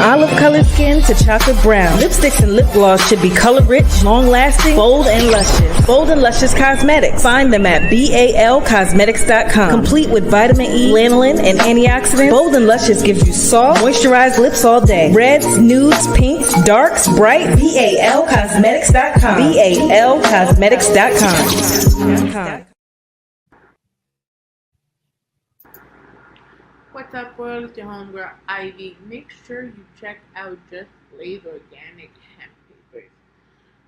olive-colored skin to chocolate brown. Lipsticks and lip gloss should be color-rich, long-lasting, bold, and luscious. Bold and Luscious Cosmetics. Find them at balcosmetics.com. Complete with vitamin E, lanolin, and antioxidants, Bold and Luscious gives you soft, moisturized lips all day. Reds, nudes, pinks, darks, bright. balcosmetics.com. balcosmetics.com. What's up, world? It's your homegirl Ivy. Make sure you check out Just Blaze Organic Hemp Papers.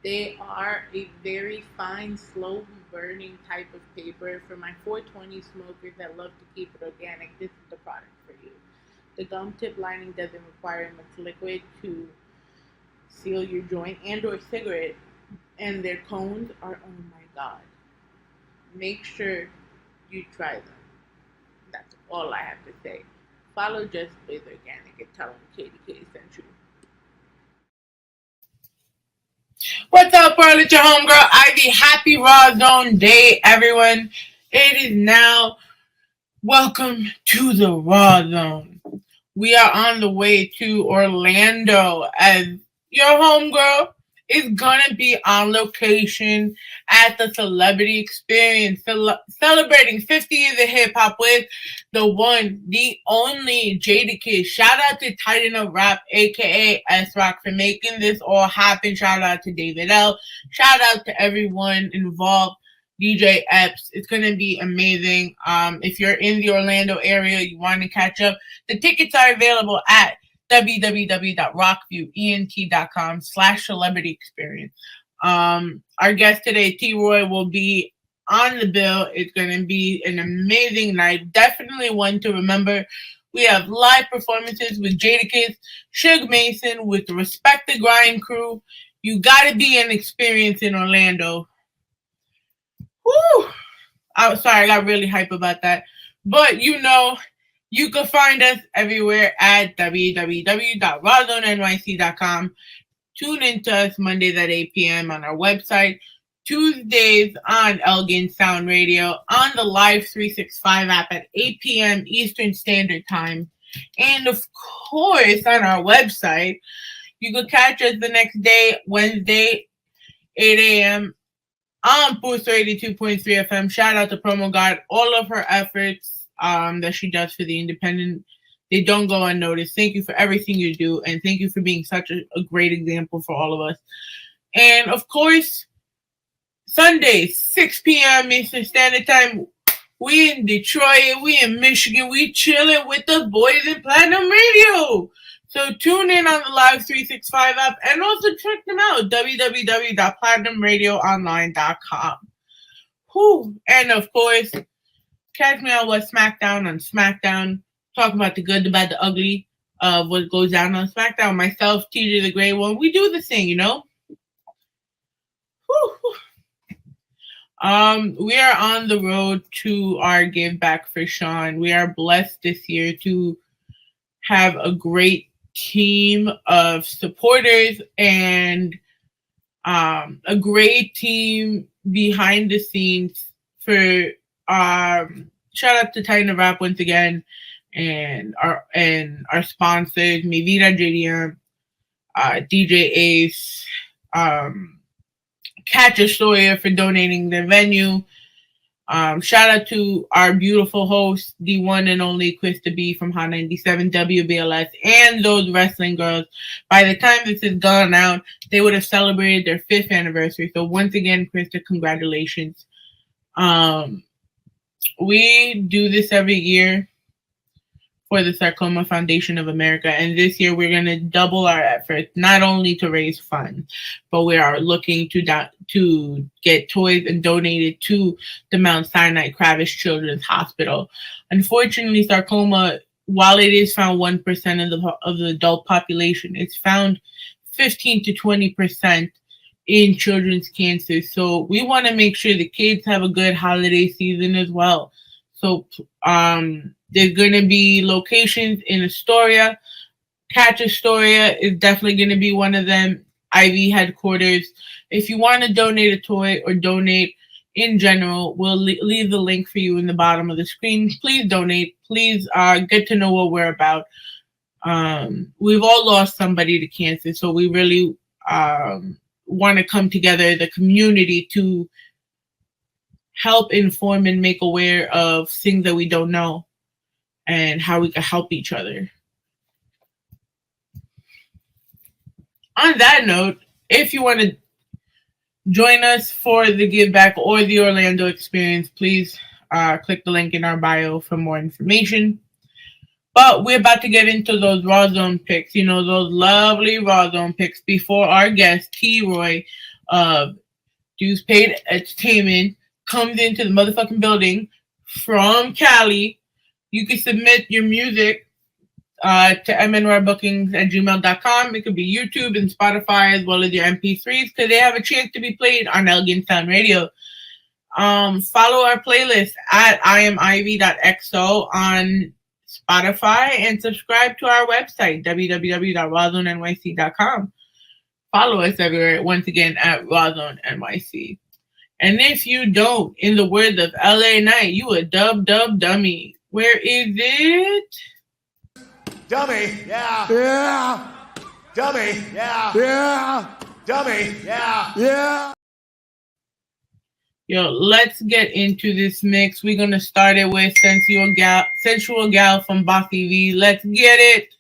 They are a very fine, slowly burning type of paper. For my 420 smokers that love to keep it organic, this is the product for you. The gum tip lining doesn't require much liquid to seal your joint and or cigarette, and their cones are, oh my god. Make sure you try them. That's all I have to say. Follow Just Blaze Organic and tell them Jadakiss sent you. What's up, world? It's your homegirl Ivy. Happy Rawrrzone Day, everyone. It is now. Welcome to the Rawrrzone. We are on the way to Orlando as your homegirl is gonna be on location at the Celebrity Experience, celebrating 50 years of hip hop with the one, the only Jadakiss. Shout out to Titan of Rap, aka S Rock, for making this all happen. Shout out to David L. Shout out to everyone involved. DJ Epps. It's gonna be amazing. If you're in the Orlando area, you want to catch up, the tickets are available at www.rockviewent.com/celebrity experience. Our guest today, T. Roy, will be on the bill. It's going to be an amazing night. Definitely one to remember. We have live performances with Jadakiss, Suge Mason, with the Respect the Grind crew. You got to be an experience in Orlando. Woo! I'm sorry, I got really hype about that. But you know, you can find us everywhere at www.rawrzoneny.com. Tune in to us Mondays at 8 p.m. on our website, Tuesdays on Elgin Sound Radio, on the Live 365 app at 8 p.m. Eastern Standard Time, and of course on our website. You can catch us the next day, Wednesday, 8 a.m. on Booster 82.3 FM. Shout out to Promo God, all of her efforts that she does for the independent, they don't go unnoticed. Thank you for everything you do, and thank you for being such a great example for all of us. And of course, Sundays, 6 p.m. Eastern Standard Time, we in Detroit, we in Michigan, we chilling with the boys in Platinum Radio. So tune in on the Live 365 app and also check them out, www.platinumradioonline.com. And of course, catch me on What's SmackDown on SmackDown. Talk about the good, the bad, the ugly of what goes down on SmackDown. Myself, TJ the Great One, we do this thing, you know? We are on the road to our Give Back for Sean. We are blessed this year to have a great team of supporters and a great team behind the scenes for shout out to Titan of Rap once again, and our sponsors, Mi Vida JDM, DJ Ace, Catch a Sawyer for donating the venue. Shout out to our beautiful host, the one and only Krista B from Hot 97 WBLS, and those wrestling girls. By the time this is gone out, they would have celebrated their 5th anniversary. So once again, Krista, congratulations. We do this every year for the Sarcoma Foundation of America, and this year we're going to double our efforts, not only to raise funds, but we are looking to get toys and donate it to the Mount Sinai Kravis Children's Hospital. Unfortunately, sarcoma, while it is found 1% of the adult population, it's found 15 to 20% in children's cancer. So we want to make sure the kids have a good holiday season as well. So there's going to be locations in Astoria. Catch Astoria is definitely going to be one of them. IV headquarters. If you want to donate a toy or donate in general, we'll leave the link for you in the bottom of the screen. Please donate. Please get to know what we're about. We've all lost somebody to cancer, so we really want to come together, the community, to help inform and make aware of things that we don't know and how we can help each other. On that note, if you want to join us for the Give Back or the Orlando experience, please click the link in our bio for more information. But we're about to get into those Rawrrzone picks, those lovely Rawrrzone picks before our guest, T-Roy of Dues Paid Entertainment, comes into the motherfucking building from Cali. You can submit your music to mnrbookings@gmail.com. It could be YouTube and Spotify as well as your MP3s, because they have a chance to be played on Elegant Sound Radio. Follow our playlist at iamivy.xo on Spotify and subscribe to our website, www.rawrzonenyc.com. Follow us everywhere, once again, at Rawrrzone NYC. And if you don't, in the words of LA Knight, you a dummy. Where is it? Dummy, yeah. Yeah. Dummy, yeah. Yeah. Dummy, yeah. Yeah. Yo, let's get into this mix. We're going to start it with Sensual Gal from Bossy V. Let's get it.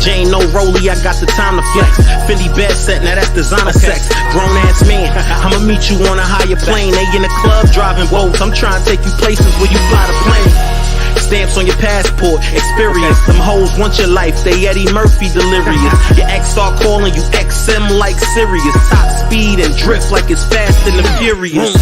Jane, no Rollie, I got the time to flex. Fendi bed set, now that's designer sex. Grown ass man, I'ma meet you on a higher plane. They in the club driving boats, I'm trying to take you places where you fly the plane. Stamps on your passport, experience. Them hoes want your life, they Eddie Murphy delirious. Your ex start calling you XM like Sirius. Top speed and drift like it's Fast and the Furious.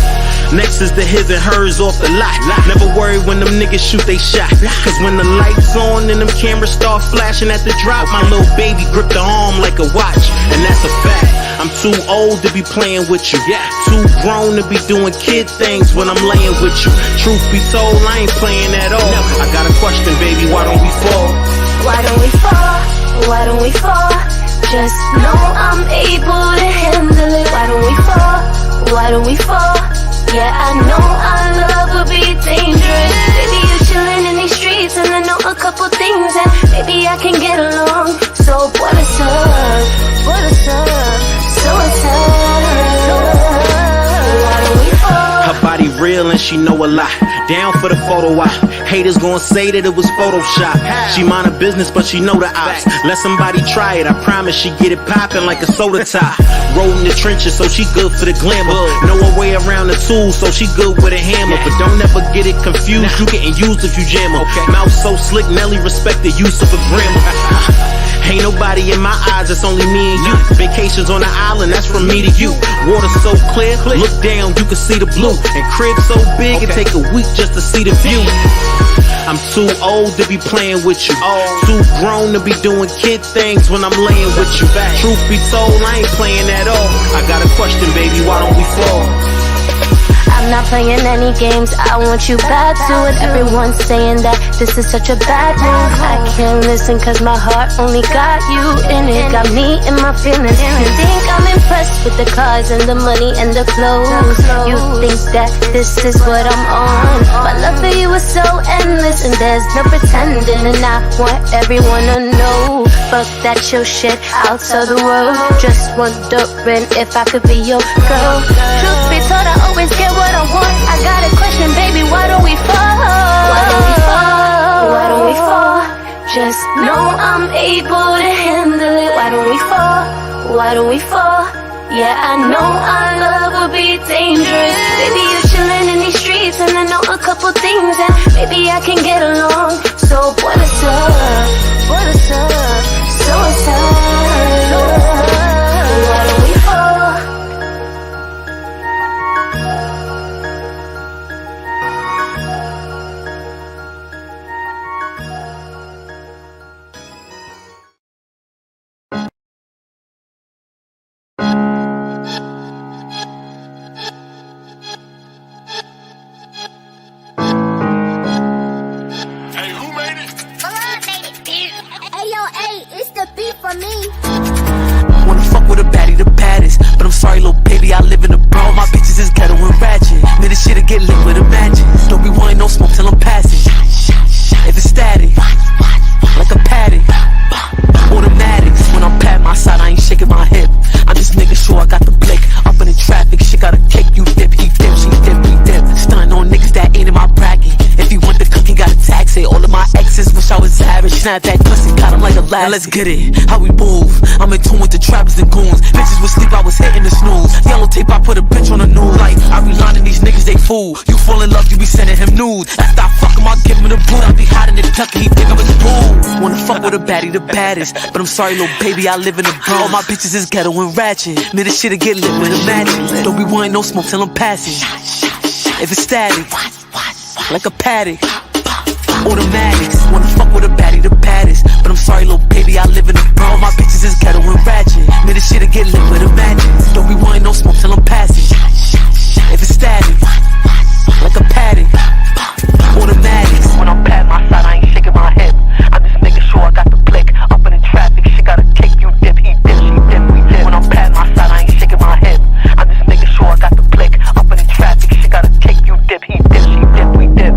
Next is the his and hers off the lot. Never worry when them niggas shoot they shot. Cause when the lights on and them cameras start flashing at the drop, my little baby grip the arm like a watch. And that's a fact, I'm too old to be playing with you. Too grown to be doing kid things when I'm laying with you. Truth be told, I ain't playing at all. I got a question, baby, why don't we fall? Why don't we fall? Why don't we fall? Just know I'm able to handle it. Why don't we fall? Why don't we fall? Yeah, I know our love will be dangerous. Baby, you chillin' in these streets and I know a couple things and maybe I can get along. So what is up? What is up? So what's up? Why don't we fall? Her body real and she know a lot. Down for the photo op. Haters gon' say that it was Photoshop. She mind her business, but she know the ops. Let somebody try it, I promise she get it poppin' like a soda top. Rollin' the trenches, so she good for the glamour. Know her way around the tools, so she good with a hammer. But don't ever get it confused, you getting used if you jam her. Mouth so slick, Nelly respect the use of a grammar. Ain't nobody in my eyes, it's only me and you. Vacations on the island, that's from me to you. Water so clear, look down, you can see the blue. And crib so big, it take a week just to see the view. I'm too old to be playing with you. Too grown to be doing kid things when I'm laying with you. Truth be told, I ain't playing at all. I got a question, baby, why don't we fall? I'm not playing any games, I want you bad to it. Everyone's saying that this is such a bad move. I can't listen cause my heart only got you in it. Got me in my feelings. You think I'm impressed with the cars and the money and the clothes. You think that this is what I'm on. My love for you is so endless and there's no pretending. And I want everyone to know, fuck that your shit out of the world. Just wondering if I could be your girl. Truth be told, I always get what I want. I got a question, baby, why don't we fall? Why don't we fall? Why don't we fall? Just know I'm able to handle it. Why don't we fall? Why don't we fall? Yeah, I know our love will be dangerous. Baby, you chillin' in these streets and I know a couple things and maybe I can get along. So what is up? What is up? So what's up? Why don't we fall? Wanna fuck with a baddie, the baddest. But I'm sorry, little baby, I live in the bro. My bitches is ghetto and ratchet. Man, this shit'll get lit with a matches. Don't be wanting no smoke till I'm passing. If it's static, like a paddock, automatics. When I'm pat my side, I ain't shaking my hip. I'm just making sure I got the blick. Up in the traffic, shit got a kick. You dip, he dip, she dip, we dip. Stunning on niggas that ain't in my bracket. If you want the cookie, got a tax it. All of my exes wish I was average. Snap that pussy, got him like a last. Now let's get it, how we move. I'm in tune with the trappers and goons. Bitches would sleep, I was hitting the snooze. Yellow tape, I put a bitch on the news. Like, I be lining these niggas, they fool. You fall in love, you be sending him nudes. After I fuck him, I give him the boot. I be hiding in the tuck, he think I'm in the pool. Wanna fuck with a baddie, the baddest. But I'm sorry, little baby, I live in the bro. All my bitches is ghetto and ratchet. Man, this shit'll get lit with a matches. Don't be wanting no smoke till I'm passing. If it's static, like a paddock, automatics. Wanna fuck with a baddie, the baddest. But I'm sorry, little baby, I live in the bro. All my bitches is ghetto and ratchet. Man, this shit'll get lit with a matches. Don't be wanting no smoke till I'm passing. If it's static, like a paddock, automatics. When I'm pat my side, I ain't shaking my hip. I'm just making sure I got the blick. Up in the traffic, shit got a kick. You dip, he dip, she dip, we dip. When I'm pat my side, I ain't shaking my hip. I'm just making sure I got the blick. Up in the traffic, shit got a kick. You dip, he dip, she dip, we dip.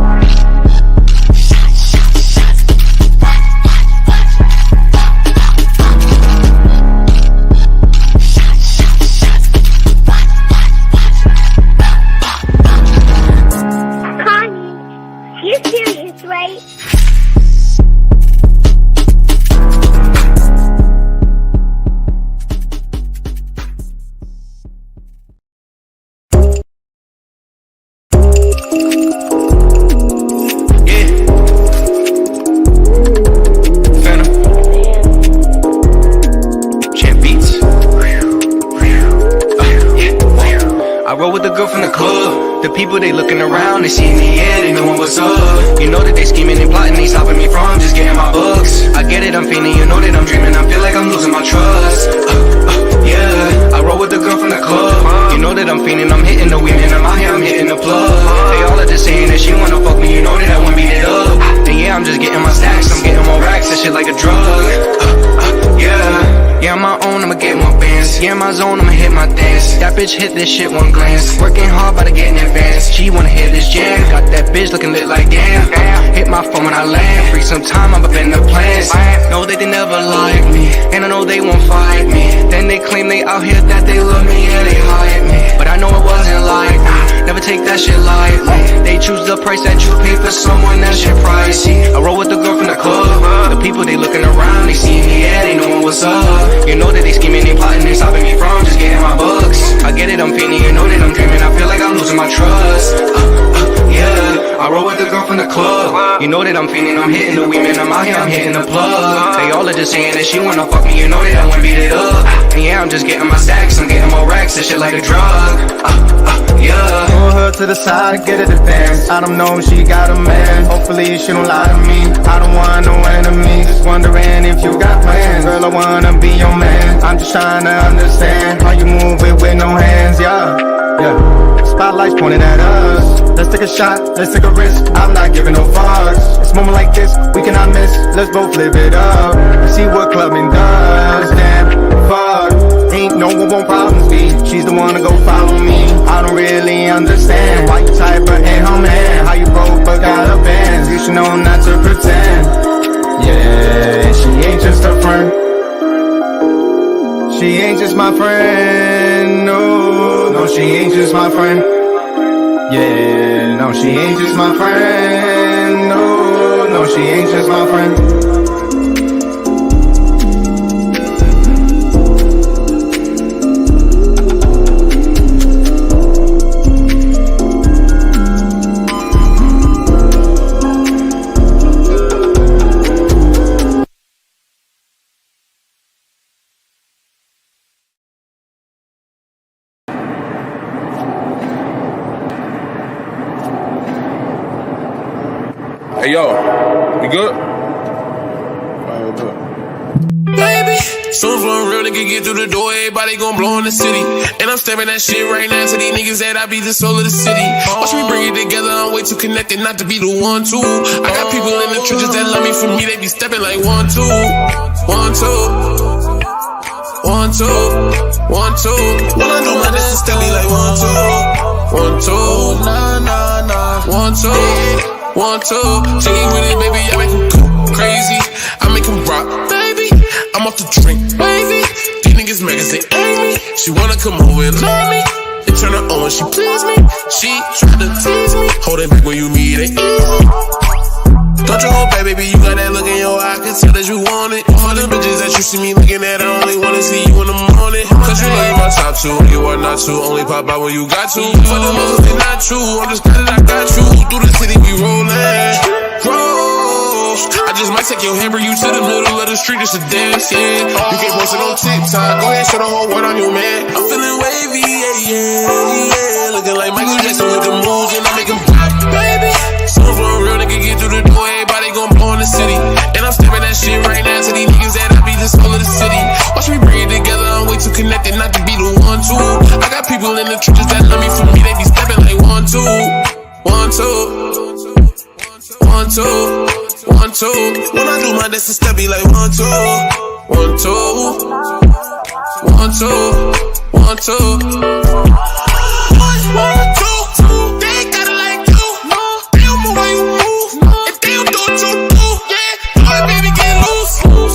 You're serious, right? The people, they looking around, they see me, yeah, they know what's up. You know that they scheming and plotting, they stopping me from just getting my books. I get it, I'm fiending, you know that I'm dreaming, I feel like I'm losing my trust. Yeah, I roll with the girl from the club. You know that I'm fiending, I'm hitting the women, I'm out here, I'm hitting the plug. They all are just saying that she wanna fuck me, you know that I won't beat it up. And yeah, I'm just getting my stacks, I'm getting more racks, that shit like a drug. Yeah, I'm my own, I'ma get more bands. Yeah, in my zone, I'ma hit my dance. That bitch hit this shit one glance. Working hard, but I get in advance. She wanna hear this jam. Got that bitch looking lit like damn. Hit my phone when I land. Free some time, I'm up in the plans. Know that they never like me, and I know they won't fight me. Then they claim they out here that they love me, yeah, they hide me. But I know it wasn't like me. Never take that shit lightly. They choose the price that you pay for someone that shit pricey. I roll with the girl from the club. The people, they looking around, they see me, yeah, they know what's up. You know that they scheming, they plotting, they stopping me from just getting my books. I get it, I'm fiending, you know that I'm dreaming, I feel like I'm losing my trust. Yeah, I roll with the girl from the club. You know that I'm fiending, I'm hitting the women, I'm out here, I'm hitting the plug. They all are just saying that she wanna fuck me, you know that I wanna beat it up. And yeah, I'm just getting my stacks, I'm getting more racks, that shit like a drug. Yeah. Pull her to the side, get it advanced. I don't know if she got a man. Hopefully she don't lie to me. I don't want no enemies. Just wondering if you got plans. Girl, I wanna be your man. I'm just trying to understand how you move it with no hands. Yeah. Spotlight's pointing at us. Let's take a shot, let's take a risk. I'm not giving no fucks. It's a moment like this, we cannot miss. Let's both live it up. See what clubbing does. Damn, fuck. Ain't no one won't problems be. She's the one to go follow me. I don't really understand why you type her in her man. How you broke but got a band. You should know not to pretend. Yeah, she ain't just a friend. She ain't just my friend. No, she ain't just my friend. Yeah, no, she ain't just my friend. No, she ain't just my friend. Hey, yo, you good? Baby, soon as one real nigga get through the door, everybody gon' blow in the city. And I'm stamping that shit right now to these niggas that I be the soul of the city. Watch me bring it together, I'm way too connected not to be the one, two. I got people in the trenches that love me for me, they be stepping like 1, 2, 1, 2. 1, 2, 1, 2. When I do my distance, they be like 1, 2, 1, 2, nah, nah, nah, 1, 2. 1, 2, she ain't with it, baby, I make him go crazy. I make him rock, baby. I'm off the drink, baby. These niggas mad cause they ain't me. She wanna come over and love me. It turn her on when she please me. She tried to tease me. Hold it back when you meet it easy. Don't you hold back, baby, you got that look in your eye. I can tell that you want it. For the bitches that you see me looking at, I only wanna see you in the morning. Cause you know you my top two, you are not two. Only pop out when you got to. For the most it's not true, I'm just glad that I got you. Through the city we rollin', roll. I just might take your hand, bring you to the middle of the street just to dance, yeah. You can't post it on TikTok, go ahead, show the whole world on you, man. I'm feeling wavy, yeah, yeah. Looking like Michael Jackson with the moves, and I make him pop, baby. Soon as one real nigga get through the door, everybody gon' blow in the city. And I'm stepping that shit right now to these niggas that I be the soul of the city. Watch me bring it together, I'm way too connected not to be the 1, 2. I got people in the trenches that love me for me, they be stepping like 1, 2, 1, 2, 1, 2, 1, 2. When I do my distance, step be like 1, 2, 1, 2, 1, 2, 1, 2. 1, 2.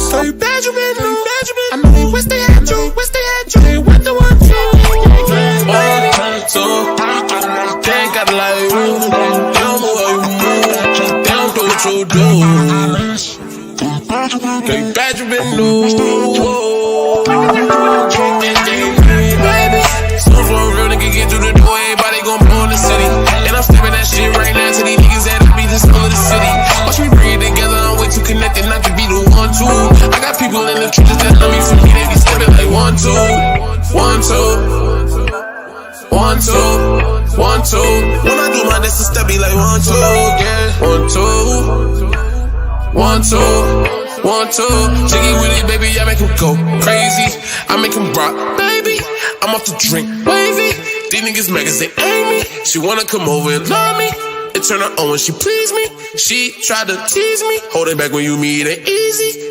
So you bad, you been new. I know they wish they had you, They went to 1, 2. 1, 2. They ain't got like you. They don't know how you move. They don't do what you do. They bad, you been new. Baby, soon as one real nigga get through the door, everybody gon' blow in the city. And I'm stepping that shit right now to these niggas that I be the soul of the city. Watch me bring it together, I'm way too connected not to be the 1, 2. I got people in the trenches that love me for me, they be stepping like 1, 2, 1, 2, 1, 2, 1, 2. be like 1, 2, yeah. 1, 2, 1, 2, 1, 2. Jiggy with it, baby, I make him go crazy. I make him rock, baby. I'm off the drink, wavy. These niggas mad 'cause they ain't me. She wanna come over and love me. It turn her on when she please me. She tried to tease me. Hold it back when you meet it easy.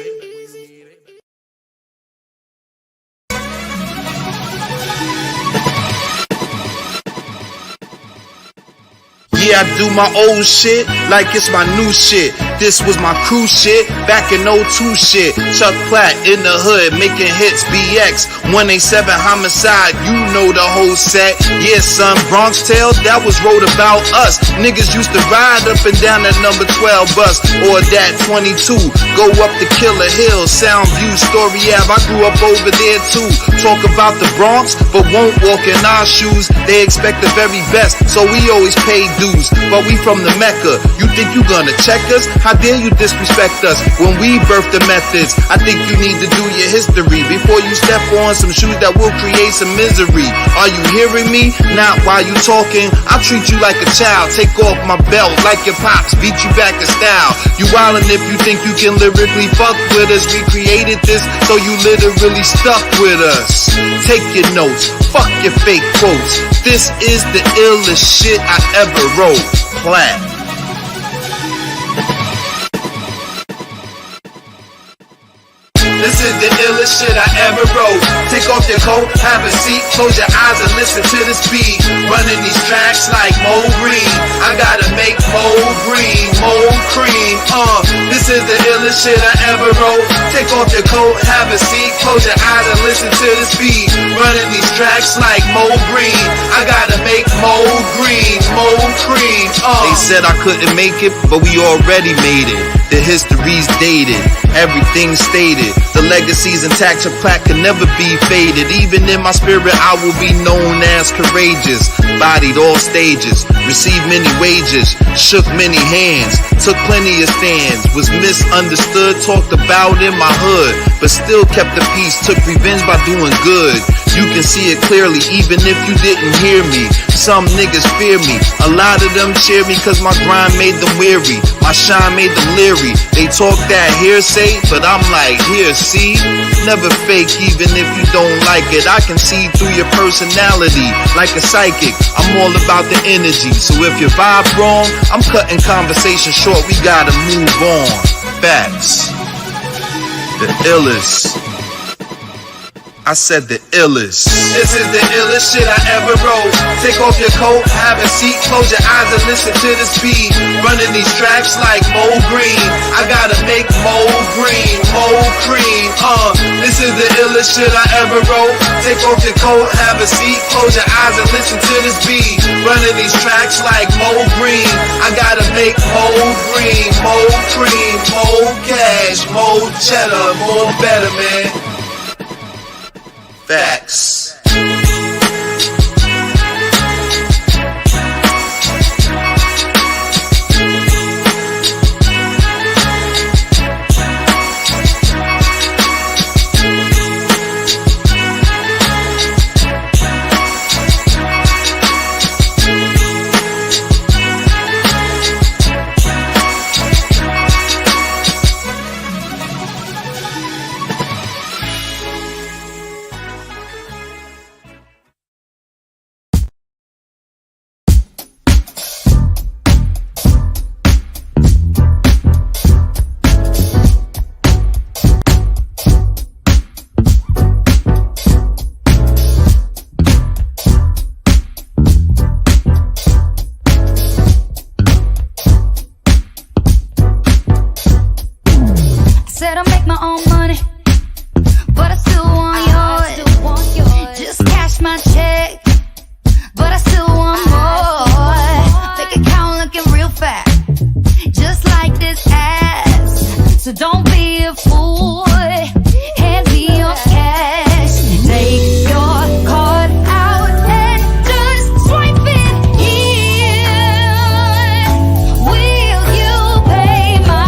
Yeah, I do my old shit like it's my new shit. This was my crew shit back in 02 shit. Chuck Platt in the hood making hits. BX 187 homicide, you know the whole set. Yeah, son, Bronx Tale, that was wrote about us. Niggas used to ride up and down that number 12 bus or that 22. Go up the Killer Hill, Soundview, Story Ave. I grew up over there too. Talk about the Bronx, but won't walk in our shoes. They expect the very best, so we always pay dues. But we from the Mecca. You think you gonna check us? How dare you disrespect us when we birth the methods? I think you need to do your history before you step on some shoes that will create some misery. Are you hearing me? Not while you talking. I'll treat you like a child. Take off my belt like your pops. Beat you back in style. You wildin' if you think you can lyrically fuck with us. We created this, so you literally stuck with us. Take your notes. Fuck your fake quotes. This is the illest shit I ever wrote. Platt. This is the illest shit I ever wrote. Take off your coat, have a seat, close your eyes and listen to this beat. Running these tracks like Mo Green. I gotta make Mo Green, Mo Cream. This is the illest shit I ever wrote. Take off your coat, have a seat, close your eyes and listen to this beat. Running these tracks like Mo Green. I gotta make Mo Green, Mo Cream. They said I couldn't make it, but we already made it. The history's dated, everything's stated. The legacy's intact, your plaque can never be faded. Even in my spirit, I will be known as courageous. Bodied all stages, received many wages, shook many hands, took plenty of stands, was misunderstood, talked about in my hood, but still kept the peace, took revenge by doing good. You can see it clearly, even if you didn't hear me. Some niggas fear me, a lot of them cheer me cause my grind made them weary. My shine made them leery. They talk that hearsay, but I'm like, here, see? Never fake even if you don't like it. I can see through your personality like a psychic. I'm all about the energy, so if you vibe wrong, I'm cutting conversation short, we gotta move on. Facts. The illest. I said the illest. This is the illest shit I ever wrote. Take off your coat, have a seat, close your eyes and listen to this beat. Running these tracks like Mo Green. I gotta make Mo Green, Mo Cream. This is the illest shit I ever wrote. Take off your coat, have a seat, close your eyes and listen to this beat. Running these tracks like Mo Green. I gotta make Mo Green, Mo Cream, Mo Cash, Mo Cheddar, more better, man. Facts. Said I make my own money, but I still want yours. Just cash my check, but I still want more. Make account looking real fat, just like this ass. So don't be a fool. Hand me your cash. Take your card out and just swipe it here. Will you pay my?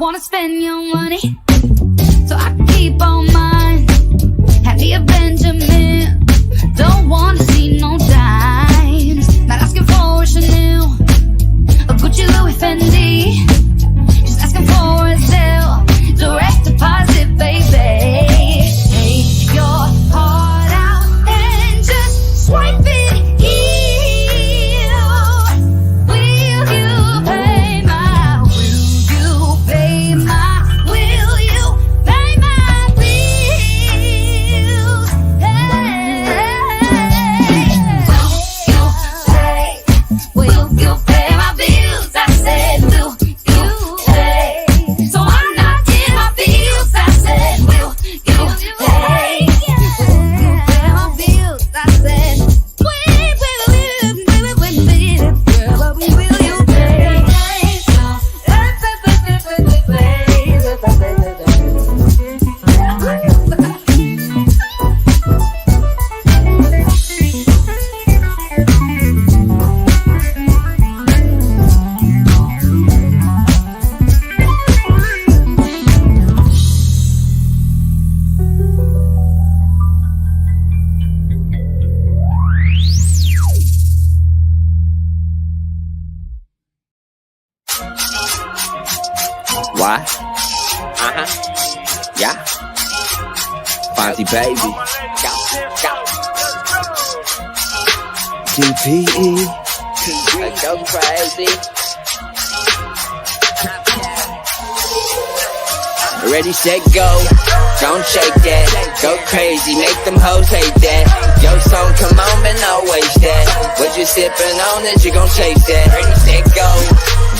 wanna spend your money so I can keep on mine. Hand me a Benjamin, don't wanna see no dimes. Not asking for a Chanel, a Gucci, Louis, Fendi. Just asking for a sale, direct deposit, baby. Take your heart out and just swipe it here. Will you pay my? Will you pay my? Will you pay my bills? Hey, will you pay my bills? I said, will you pay? So I'm not in my bills. I said, will you pay? Will you pay my bills? I said, will you Why? Yeah. Fonzie baby. DPE. Let's go crazy. Ready, set, go. Don't shake that. Go crazy. Make them hoes hate that. Yo song, come on, but no waste that. What you sipping on that you gon' chase that. Ready, set, go.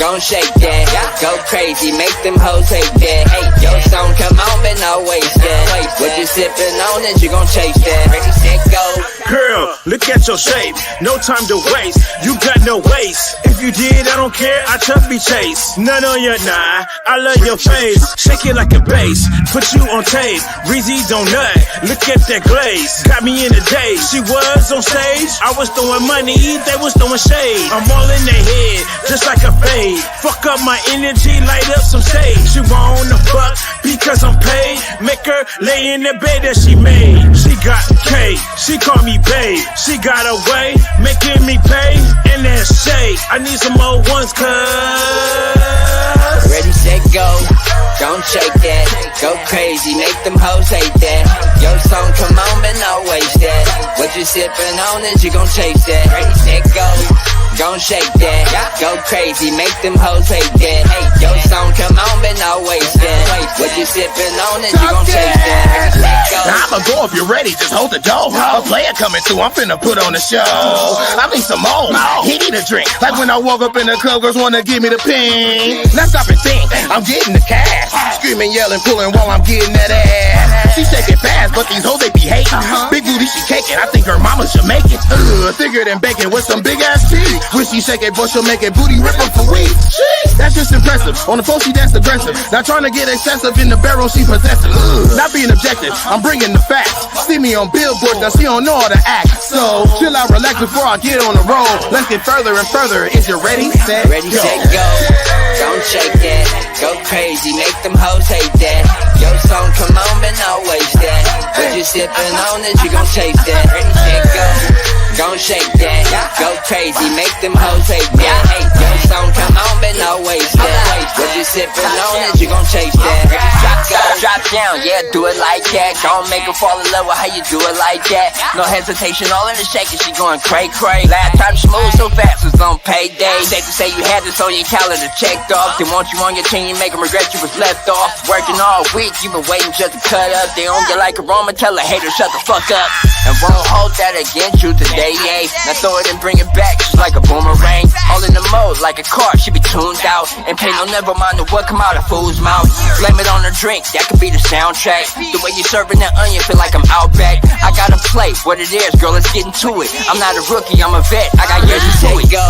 Gon' shake that, go crazy, make them hoes hate that. Hey, yo song, come on, but no waste that. What you sipping on that you gon' chase that. Ready, set, go. Girl, look at your shape, no time to waste. You got no waist. If you did, I don't care, I chubby chase. None on your nah, I love your face. Shake it like a bass, put you on tape. Reezy don't nut, look at that glaze. Got me in a daze. She was on stage, I was throwing money, they was throwing shade. I'm all in their head, just like a fade. Fuck up my energy, light up some sage. She wanna fuck because I'm paid. Make her lay in the bed that she made. She got K, she call me babe. She got a way, making me pay. And that shade, I need some more ones, cuz. Ready, set, go. Don't shake that. Go crazy, make them hoes hate that. Yo song, come on, but no waste that. What you sipping on is you gon' chase that. Ready, set, go. Gon' shake that, go crazy, make them hoes hate that. Hey, yo song, come on, but no waste that. What you sipping on and you gon' chase that. I'ma go if you're ready, just hold the door. A player coming through, I'm finna put on the show. I need some more, he need a drink. Like when I walk up in the club, girls wanna give me the ping. Now stop and think, I'm getting the cash. Screaming, yelling, pulling while I'm getting that ass. She shaking fast, but these hoes they be hating. Big booty, she caking, I think her mama should make it. Thicker than bacon with some big ass teeth. When she shake it, but she'll make it booty rip up for weeks. That's just impressive. On the phone, she dance aggressive. Not trying to get excessive in the barrel, she possessive. Not being objective, I'm bringing the facts. See me on billboards, now she don't know how to act. So chill out, relax before I get on the road. Let's get further and further. Is you ready, set, ready, set, go. Don't shake that. Go crazy, make them hoes hate that. Yo song, come on, but no waste that. What you sipping on is you gon' chase that. Ready, set, go. Gon' shake that, go crazy, make them hoes hate that. Hey, yo song, come on, but no waste that. What you sipping on is you gon' chase that. Drop down, yeah, do it like that. Don't make her fall in love with how you do it like that. No hesitation, all in the shaking, she going cray-cray. Last time she moved so fast was on payday. Safe to say you had this on your calendar checked off. They want you on your team, you make them regret you was left off. Working all week, you been waiting just to cut up. They don't get like aroma, tell a hater shut the fuck up. And won't hold that against you today, yeah. Now throw it and bring it back just like a boomerang. All in the mode like a car, she be tuned out. And pay no never mind what come out of fool's mouth. Blame it on the drink, that could be the soundtrack. The way you serving that onion, feel like I'm out back. I gotta play what it is, girl, let's get into it. I'm not a rookie, I'm a vet, I got years into it. Go,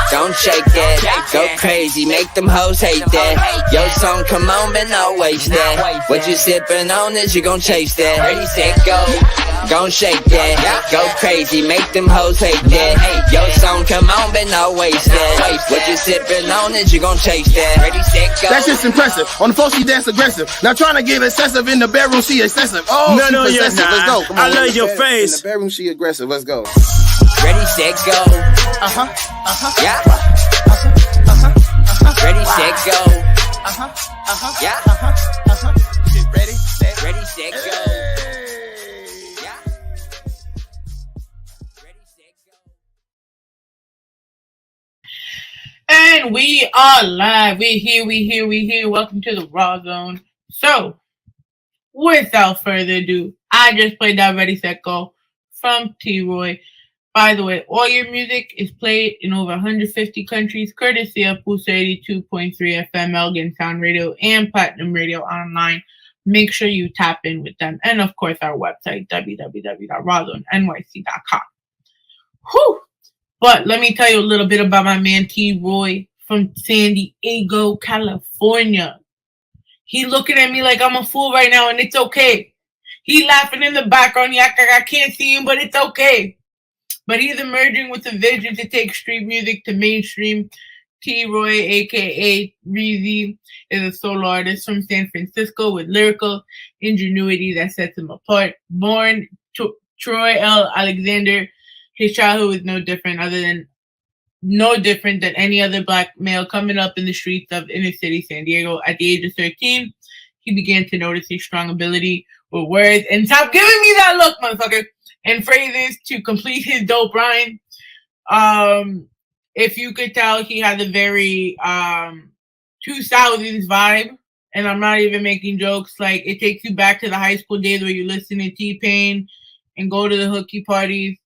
don't shake that, go crazy, make them hoes hate that. Yo song, come on, but no waste that. What you sipping on is you gon' chase that. Ready, set, go. gon' shake that. Go crazy, make them hoes hate that. Your song come on, but no waste that. What you sippin' on it, you gon' chase that. Ready, set, go. That's just impressive. On the floor, she dance aggressive. Not trying to get excessive. In the bedroom, she excessive. Oh, No, she no, you're possessive. Let's not. go. Come on. I love your In face. the bedroom, she aggressive. Let's go. Ready, set, go. Yeah. Ready, set, go. Yeah. Ready, set, Ready, set, go. Yeah. Ready, set, go. And we are live. We here. Welcome to the Rawrrzone. So, without further ado, I just played that Ready, Set, Go from T-Roy. By the way, all your music is played in over 150 countries, courtesy of Booster 82.3 FM, Elgin Sound Radio, and Platinum Radio Online. Make sure you tap in with them. And, of course, our website, www.rawrzonenyc.com. Whew! But let me tell you a little bit about my man T-Roy from San Diego, California. He looking at me like I'm a fool right now, and it's okay. He laughing in the background. Yeah, I can't see him, but it's okay. But he's emerging with a vision to take street music to mainstream. T-Roy, a.k.a. Reezy, is a solo artist from San Francisco with lyrical ingenuity that sets him apart. Born Troy L. Alexander, his childhood was no different than any other black male coming up in the streets of inner city San Diego. At the age of 13, he began to notice his strong ability with words and stop giving me that look, motherfucker, and phrases to complete his dope rhyme. If you could tell, he had a very 2000s vibe, and I'm not even making jokes. Like, it takes you back to the high school days where you listen to T-Pain and go to the hooky parties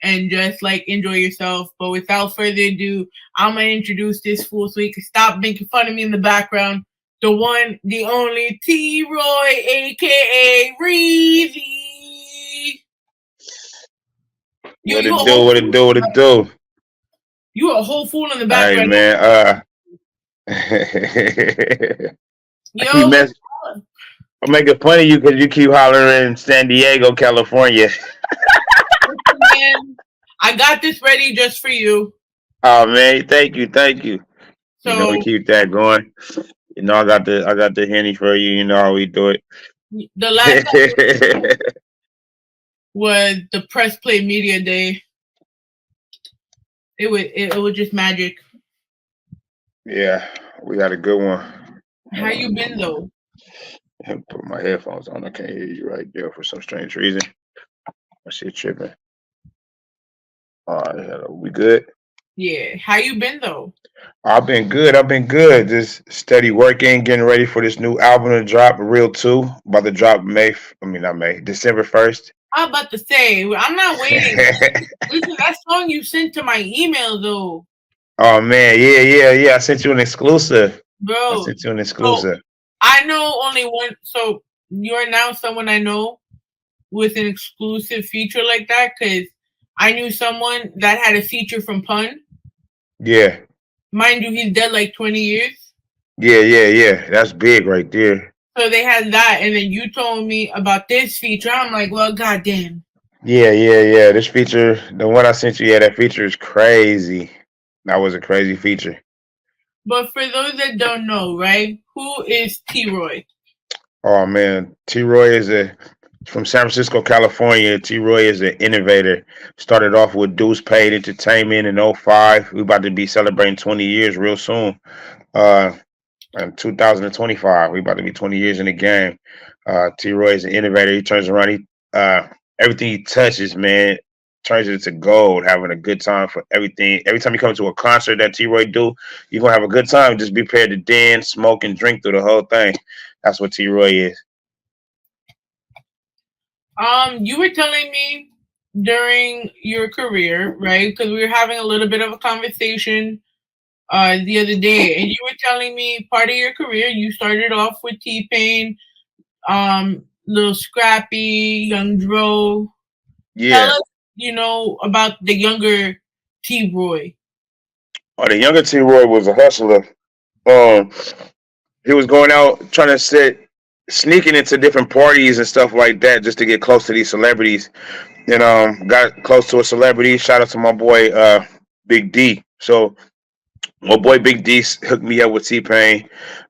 and just like enjoy yourself. But without further ado, I'm gonna introduce this fool so he can stop making fun of me in the background. The one, the only T-Roy, aka Reezy. What it do? You a whole fool in the Hey background. man, Yo, I'm making fun of you because you keep hollering San Diego, California. man, I got this ready just for you. Oh man, thank you. So, You know we keep that going. You know I got the Henny for you. You know how we do it. the last time was the press play media day. It was just magic. Yeah, we got a good one. How you been though? I put my headphones on. I can't hear you right there for some strange reason. My shit tripping. All right, we good? Yeah. How you been though? I've been good. Just steady working, getting ready for this new album to drop, Real 2. About to drop December 1st. I'm about to say, I'm not waiting. Listen, that song you sent to my email though. Oh man, yeah. I sent you an exclusive. Bro. So, I know only one. So you're now someone I know with an exclusive feature like that, because I knew someone that had a feature from Pun. Yeah. Mind you, he's dead like 20 years. Yeah. That's big right there. So they had that, and then you told me about this feature. I'm like, well, goddamn. Yeah. This feature, the one I sent you, that feature is crazy. That was a crazy feature. But for those that don't know, right, who is T-Roy? Oh man, T-Roy is from San Francisco, California. T-Roy is an innovator. Started off with Deuce Paid Entertainment in 2005. We about to be celebrating 20 years real soon. In 2025, we about to be 20 years in the game. T-Roy is an innovator. He turns around. Everything he touches, man, turns it into gold. Having a good time for everything. Every time you come to a concert that T-Roy do, you're gonna have a good time. Just be prepared to dance, smoke, and drink through the whole thing. That's what T-Roy is. You were telling me during your career, right? Because we were having a little bit of a conversation the other day, and you were telling me part of your career you started off with T-Pain, Lil Scrappy, Young Dro. Yeah. Tell us, about the younger T-Roy. Oh, the younger T-Roy was a hustler. He was going out trying to set sneaking into different parties and stuff like that just to get close to these celebrities. And got close to a celebrity. Shout out to my boy Big D. So my boy Big D hooked me up with T-Pain.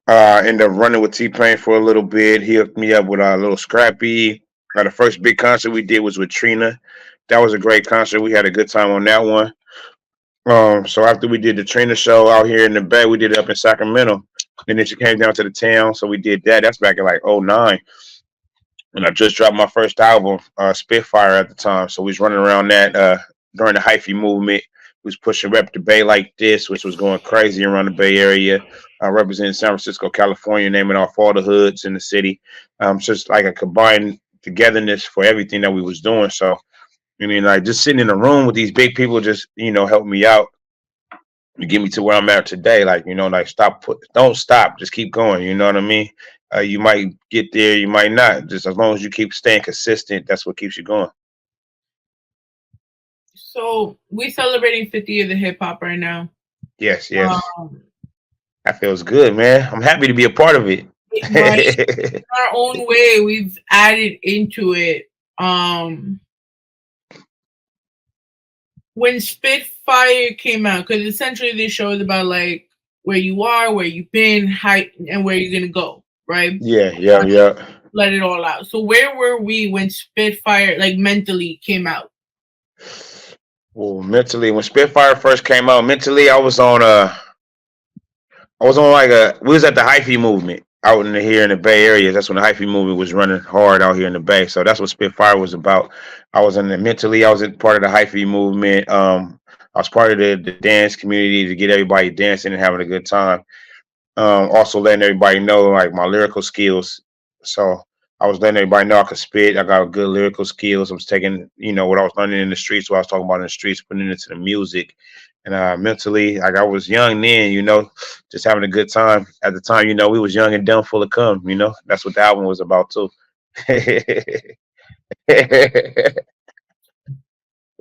Ended up running with T-Pain for a little bit. He hooked me up with a little Scrappy. The first big concert we did was with Trina. That was a great concert. We had a good time on that one. So after we did the Trina show out here in the Bay, we did it up in Sacramento. And then she came down to the town, so we did that. That's back in like '09. And I just dropped my first album, Spitfire, at the time. So we was running around that during the hyphy movement. We was pushing Rep the Bay Like This, which was going crazy around the Bay Area. Representing San Francisco, California, naming off all the hoods in the city. Just like a combined togetherness for everything that we was doing. So, I mean, like just sitting in a room with these big people just, help me out to get me to where I'm at today. Like, like don't stop, just keep going. You know what I mean? You might get there, you might not. Just as long as you keep staying consistent, that's what keeps you going. So we're celebrating 50 years of hip hop right now. Yes. That feels good, man. I'm happy to be a part of it. Right. In our own way, we've added into it. When Spitfire came out, because essentially this show is about like where you are, where you've been, how, and where you're gonna go, right? Yeah. Let it all out. So where were we when Spitfire, like mentally, came out? Well, mentally, when Spitfire first came out, mentally I was on we was at the hyphy movement out here in the Bay Area. That's when the hyphy movement was running hard out here in the Bay. So that's what Spitfire was about. I was part of the hyphy movement. I was part of the dance community to get everybody dancing and having a good time. Also letting everybody know like my lyrical skills. So I was letting everybody know I could spit. I got good lyrical skills. I was taking, what I was learning in the streets, what I was talking about in the streets, putting it into the music. And mentally, like I was young then, just having a good time. At the time, we was young and dumb, full of cum, That's what the album was about too.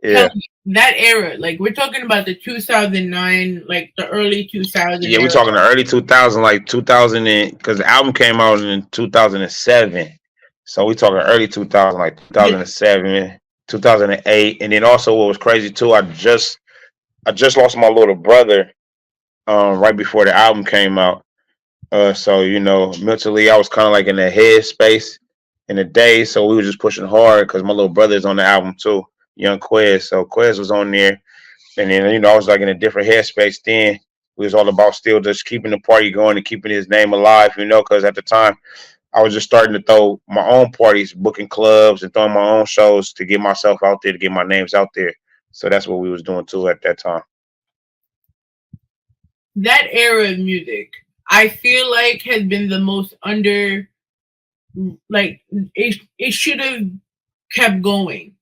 Yeah. That era, like we're talking about the 2009, like the early 2000s. Yeah, we're talking the early 2000, like 2000, because the album came out in 2007. So we talking early 2000, like 2007, 2008, and then also what was crazy too, I just lost my little brother right before the album came out. So mentally I was kind of like in the head space in the day. So we were just pushing hard because my little brother's on the album too, young Quez. So Quez was on there, and then I was like in a different headspace then. We was all about still just keeping the party going and keeping his name alive, because at the time I was just starting to throw my own parties, booking clubs and throwing my own shows to get myself out there, to get my names out there. So that's what we was doing too at that time. That era of music, I feel like has been the most under, like it should have kept going.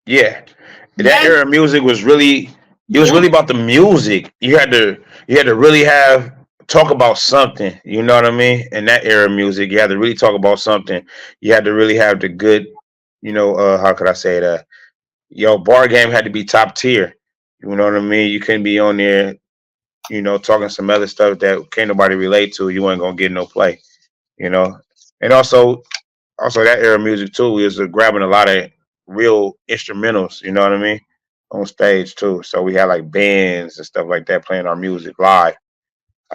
Yeah, that era of music was really, it was really about the music. You had to really talk about something. You know what I mean? In that era of music, you had to really talk about something. You had to really have the good, how could I say that? Bar game had to be top tier. You know what I mean? You couldn't be on there, talking some other stuff that can't nobody relate to. You weren't gonna get no play, And also that era of music too, we was grabbing a lot of real instrumentals, you know what I mean, on stage too. So we had like bands and stuff like that playing our music live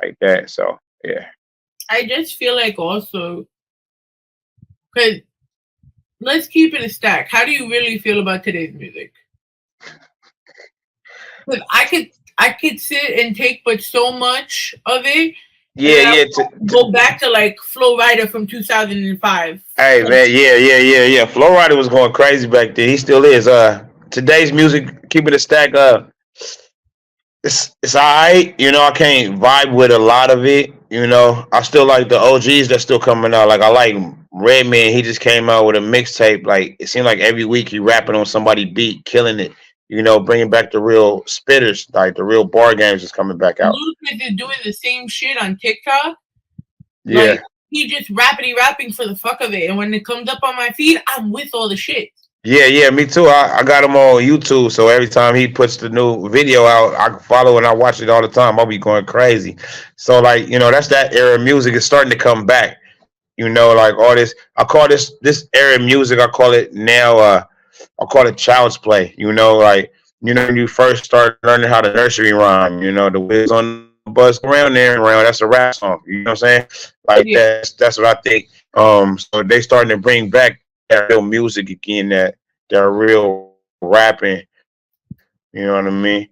like that. So yeah. I just feel like also, because let's keep it a stack. How do you really feel about today's music? Because I could sit and take but so much of it. Yeah. Go back to like Flo Rida from 2005. Hey man, yeah. Flo Rida was going crazy back then. He still is. Today's music, keep it a stack. It's alright. I can't vibe with a lot of it. I still like the OGs that's still coming out. Like I like Redman. He just came out with a mixtape. Like it seemed like every week he rapping on somebody beat, killing it. Bringing back the real spitters, like the real bar games is coming back out. Ludacris is doing the same shit on TikTok. Yeah. Like, he just rapping for the fuck of it. And when it comes up on my feed, I'm with all the shit. Yeah, me too. I got him on YouTube, so every time he puts the new video out, I follow and I watch it all the time. I'll be going crazy. So, like, that's that era of music is starting to come back. You know, like all this. I call this era of music. I call it now. I call it child's play. You know, like when you first start learning how to nursery rhyme. You know, the whiz on the bus around there and around. That's a rap song. You know what I'm saying? Like that's what I think. So they starting to bring back that real music again. That real rapping. You know what I mean?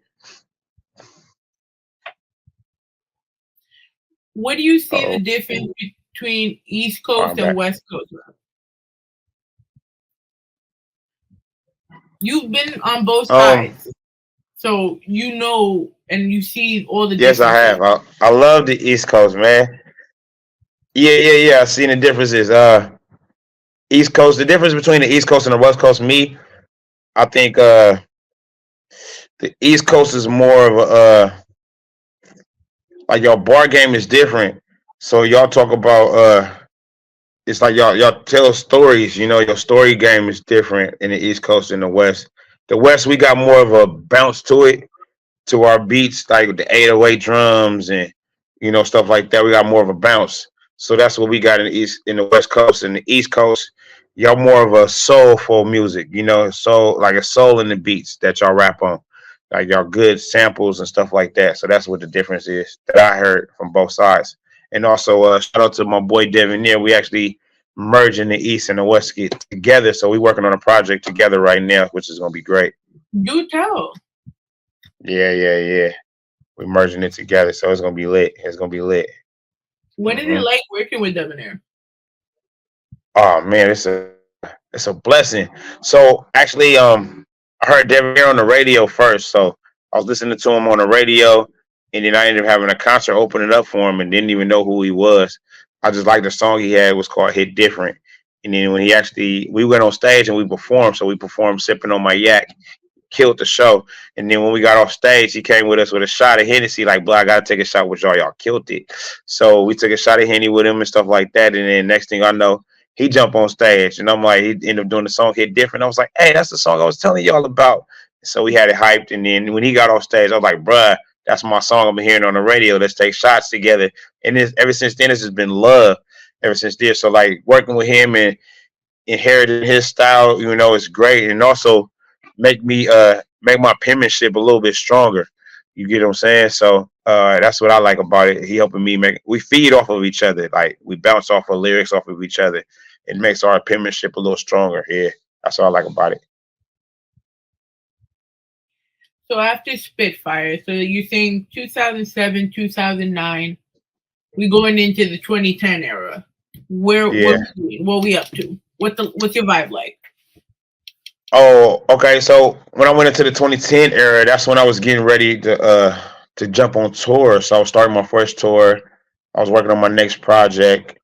What do you see the difference between East Coast and West Coast rap? You've been on both sides, so you know and you see all the Yes, I have. I love the East Coast, man. Yeah. I've seen the differences. East Coast, the difference between the East Coast and the West Coast, I think the East Coast is more of a like your bar game is different. So y'all talk about it's like y'all tell stories, you know, your story game is different in the East Coast and the West. The West we got more of a bounce to it, to our beats, like the 808 drums and stuff like that. We got more of a bounce. So that's what we got in the West Coast. And the East Coast, y'all more of a soulful music, soul, like a soul in the beats that y'all rap on. Like y'all good samples and stuff like that. So that's what the difference is that I heard from both sides. And also shout out to my boy Devin there. We actually merging the East and the West get together. So we working on a project together right now, which is gonna be great. Do tell. Yeah. We're merging it together, so it's gonna be lit. What is it like working with Debonair? Oh man, it's a blessing. So actually, I heard Debonair on the radio first. So I was listening to him on the radio, and then I ended up having a concert opening up for him, and didn't even know who he was. I just liked the song he had. It was called "Hit Different." And then when we went on stage and we performed. So we performed sipping on my yak. Killed the show. And then when we got off stage, he came with us with a shot of Hennessy, like, bro, I gotta take a shot with y'all. Y'all killed it. So we took a shot of Henny with him and stuff like that. And then next thing I know, he jumped on stage. And I'm like, he ended up doing the song Hit Different. I was like, hey, that's the song I was telling y'all about. So we had it hyped. And then when he got off stage, I was like, bruh, that's my song I've been hearing on the radio. Let's take shots together. And ever since then, it's just been love ever since then. So like working with him and inheriting his style, is great. And also make my penmanship a little bit stronger. You get what I'm saying? So that's what I like about it. He helping me we feed off of each other. Like we bounce off of lyrics off of each other. It makes our penmanship a little stronger. Yeah. That's what I like about it. So after Spitfire, so you think 2007, 2009, we going into the 2010 era. What we up to? What's your vibe like? Oh, okay. So when I went into the 2010 era, that's when I was getting ready to jump on tour. So I was starting my first tour. I was working on my next project.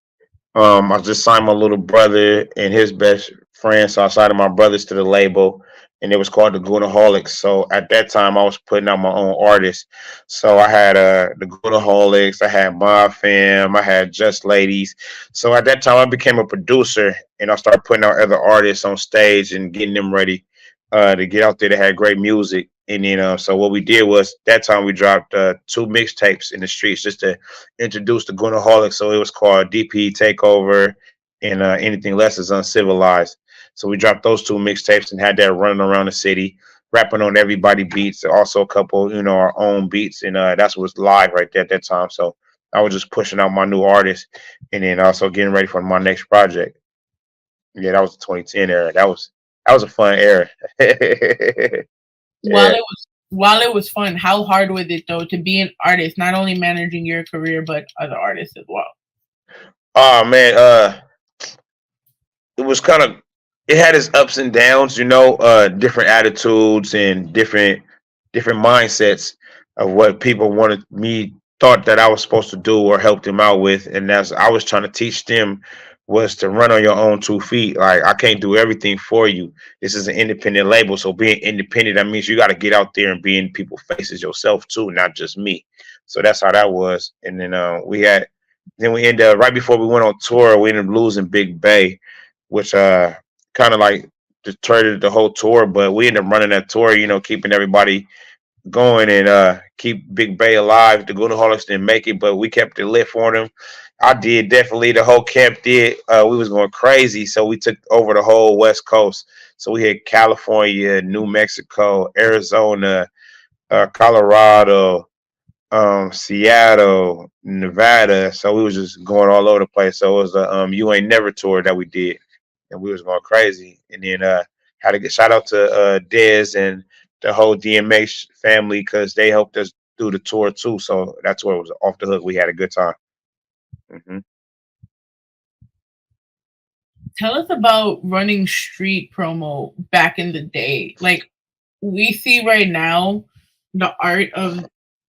I just signed my little brother and his best friend. So I signed my brothers to the label, and it was called the Goonaholics. So at that time, I was putting out my own artists. So I had the Goonaholics, I had Mob Fam, I had Just Ladies. So at that time, I became a producer, and I started putting out other artists on stage and getting them ready to get out there. That had great music. And then, so what we did was that time we dropped 2 mixtapes in the streets just to introduce the Goonaholics. So it was called DP Takeover and Anything Less Is Uncivilized. So we dropped those 2 mixtapes and had that running around the city, rapping on everybody beats, also a couple, our own beats. And that's what was live right there at that time. So I was just pushing out my new artists and then also getting ready for my next project. Yeah, that was the 2010 era. That was a fun era. Yeah. While it was fun, how hard was it though to be an artist, not only managing your career but other artists as well? Oh man, it had its ups and downs, different attitudes and different mindsets of what people thought that I was supposed to do or help them out with. And as I was trying to teach them was to run on your own 2 feet. Like I can't do everything for you. This is an independent label. So being independent, that means you got to get out there and be in people's faces yourself too, not just me. So that's how that was. And then we ended up right before we went on tour, we ended up losing Big Bay, which kind of like deterred the whole tour. But we ended up running that tour, keeping everybody going and keep Big Bay alive. The Goonaholics didn't make it, but we kept it lit for them. I did, definitely. The whole camp did. We was going crazy, so we took over the whole West Coast. So we had California, New Mexico, Arizona, Colorado, Seattle, Nevada. So we was just going all over the place. So it was the You Ain't Never tour that we did, and we was going crazy. And then had to get shout out to Dez and the whole DMX family because they helped us do the tour too. So that's where it was off the hook. We had a good time. Mm-hmm. Tell us about running street promo back in the day. Like we see right now, the art of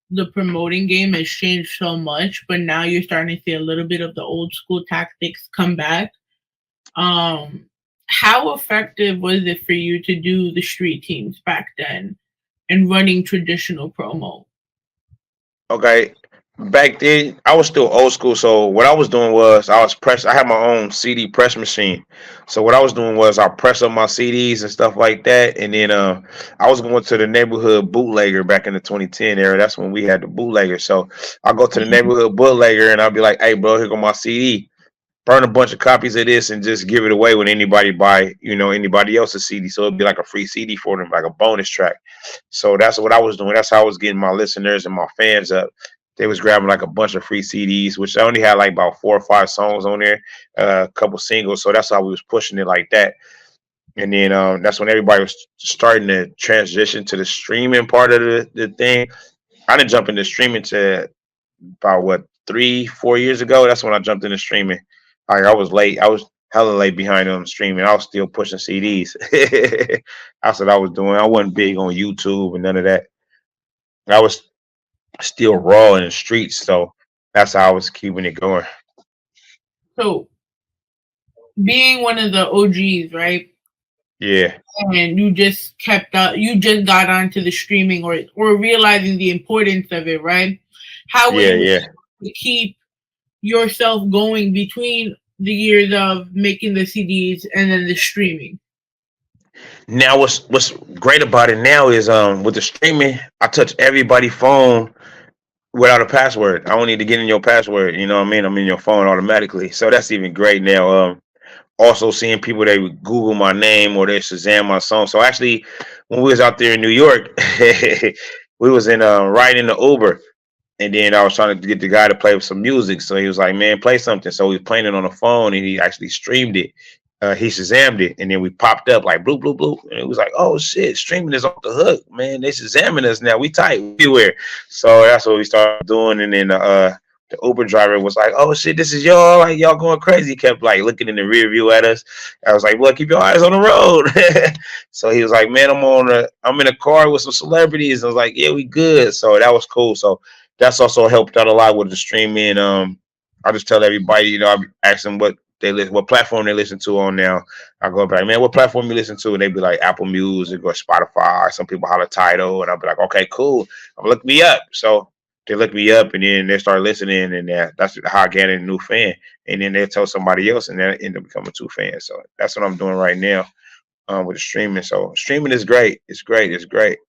the promoting game has changed so much, but now you're starting to see a little bit of the old school tactics come back. How effective was it for you to do the street teams back then and running traditional promo? Okay. Back then, I was still old school. So what I was doing was I had my own CD press machine. So what I was doing was I press up my CDs and stuff like that. And then I was going to the neighborhood bootlegger back in the 2010 era. That's when we had the bootlegger. So I go to the neighborhood bootlegger and I'll be like, hey, bro, here go my CD. Burn a bunch of copies of this and just give it away when anybody buy, anybody else's CD. So it'd be like a free CD for them, like a bonus track. So that's what I was doing. That's how I was getting my listeners and my fans up. They was grabbing like a bunch of free CDs, which I only had like about 4 or 5 songs on there, a couple singles. So that's how we was pushing it like that. And then that's when everybody was starting to transition to the streaming part of the thing. I didn't jump into streaming to about 3-4 years ago. That's when I jumped into streaming. Like I was late. I was hella late behind on streaming. I was still pushing CDs. That's what I was doing. I wasn't big on YouTube and none of that. I was still raw in the streets, so that's how I was keeping it going. So, being one of the OGs, right? Yeah. And you just got onto the streaming or realizing the importance of it, right? How were you to keep yourself going between the years of making the CDs and then the streaming? Now what's great about it now is with the streaming, I touch everybody's phone without a password. I don't need to get in your password, you know what I mean? I'm in your phone automatically. So that's even great now. Also seeing people that would Google my name or they Shazam my song. So actually when we was out there in New York, we was in riding the Uber. And then I was trying to get the guy to play some music. So he was like, man, play something. So he was playing it on the phone and he actually streamed it. He Shazammed it. And then we popped up like bloop, bloop, bloop. And it was like, oh shit, streaming is off the hook, man. They Shazamming us now. We tight everywhere. So that's what we started doing. And then the Uber driver was like, oh shit, this is y'all. Like y'all going crazy. He kept like looking in the rear view at us. I was like, well, keep your eyes on the road. So he was like, man, I'm in a car with some celebrities. I was like, yeah, we good. So that was cool. So that's also helped out a lot with the streaming. I just tell everybody, I ask them what platform they listen to on now. I go back, man, what platform you listen to? And they be like Apple Music or Spotify. Some people holler Tidal, and I'll be like, okay, cool. Look me up. So they look me up, and then they start listening, and that's how I get a new fan. And then they tell somebody else, and they end up becoming 2 fans. So that's what I'm doing right now with the streaming. So streaming is great. It's great. It's great.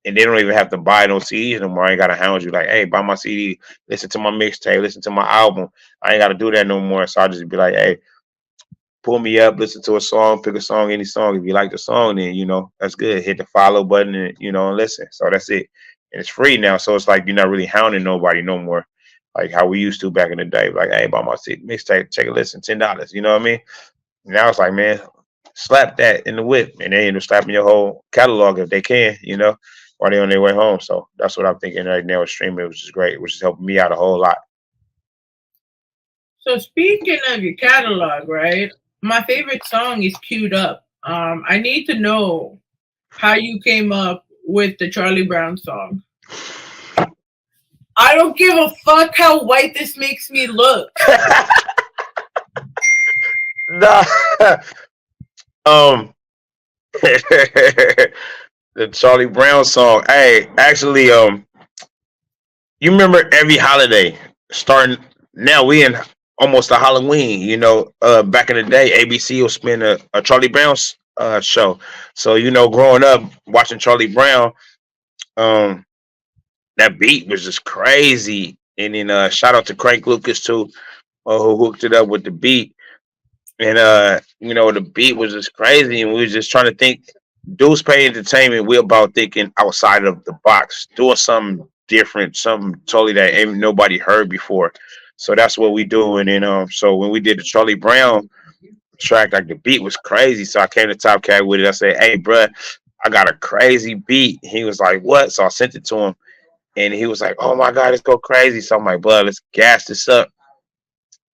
And they don't even have to buy no CDs no more. I ain't gotta hound you like, hey, buy my CD, listen to my mixtape, listen to my album. I ain't gotta do that no more. So I just be like, hey, pull me up, listen to a song, pick a song, any song. If you like the song, then that's good. Hit the follow button and and listen. So that's it. And it's free now. So it's like you're not really hounding nobody no more. Like how we used to back in the day. Like, hey, buy my CD mixtape, take a listen, $10. You know what I mean? Now it's like, man, slap that in the whip. And they end up slapping your whole catalog if they can, while they're on their way home. So that's what I'm thinking right now with streaming, which is great, which is helping me out a whole lot. So speaking of your catalog, right? My favorite song is Queued Up. I need to know how you came up with the Charlie Brown song. I don't give a fuck how white this makes me look. Nah. The Charlie Brown song. Hey, actually, you remember every holiday starting now we in almost a Halloween, back in the day, ABC will spin a Charlie Brown show. So, growing up watching Charlie Brown, That beat was just crazy. And then shout out to Crank Lucas too, who hooked it up with the beat. And the beat was just crazy, and we was just trying to think. Deuce Pay Entertainment, we're about thinking outside of the box, doing something different, something totally that ain't nobody heard before. So that's what we do. And then so when we did the Charlie Brown track, like the beat was crazy. So I came to Top Cat with it. I said, "Hey, bruh, I got a crazy beat." He was like, "What?" So I sent it to him, and he was like, "Oh my God, let's go crazy." So I'm like, "Bud, let's gas this up."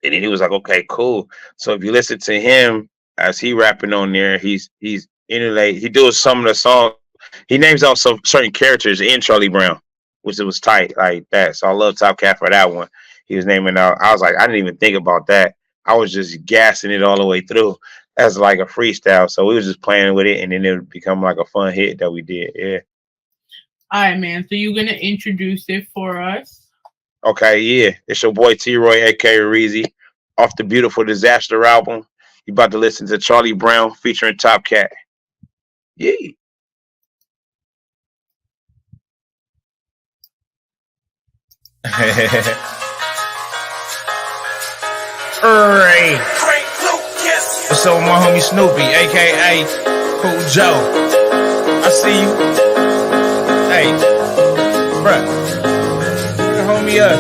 And then he was like, "Okay, cool." So if you listen to him as he rapping on there, he's interlaced. He does some of the songs. He names out some certain characters in Charlie Brown, which it was tight like that. So I love Top Cat for that one. He was naming out. I was like, I didn't even think about that. I was just gassing it all the way through as like a freestyle. So we was just playing with it, and then it would become like a fun hit that we did. Yeah. All right, man. So you're gonna introduce it for us? Okay, yeah. It's your boy T-Roy, aka Reezy, off the Beautiful Disaster album. You about to listen to Charlie Brown featuring Top Cat. Yeah. Hey. What's up with my homie Snoopy, aka Cool Joe? I see you. Hey, bruh. Hold me up.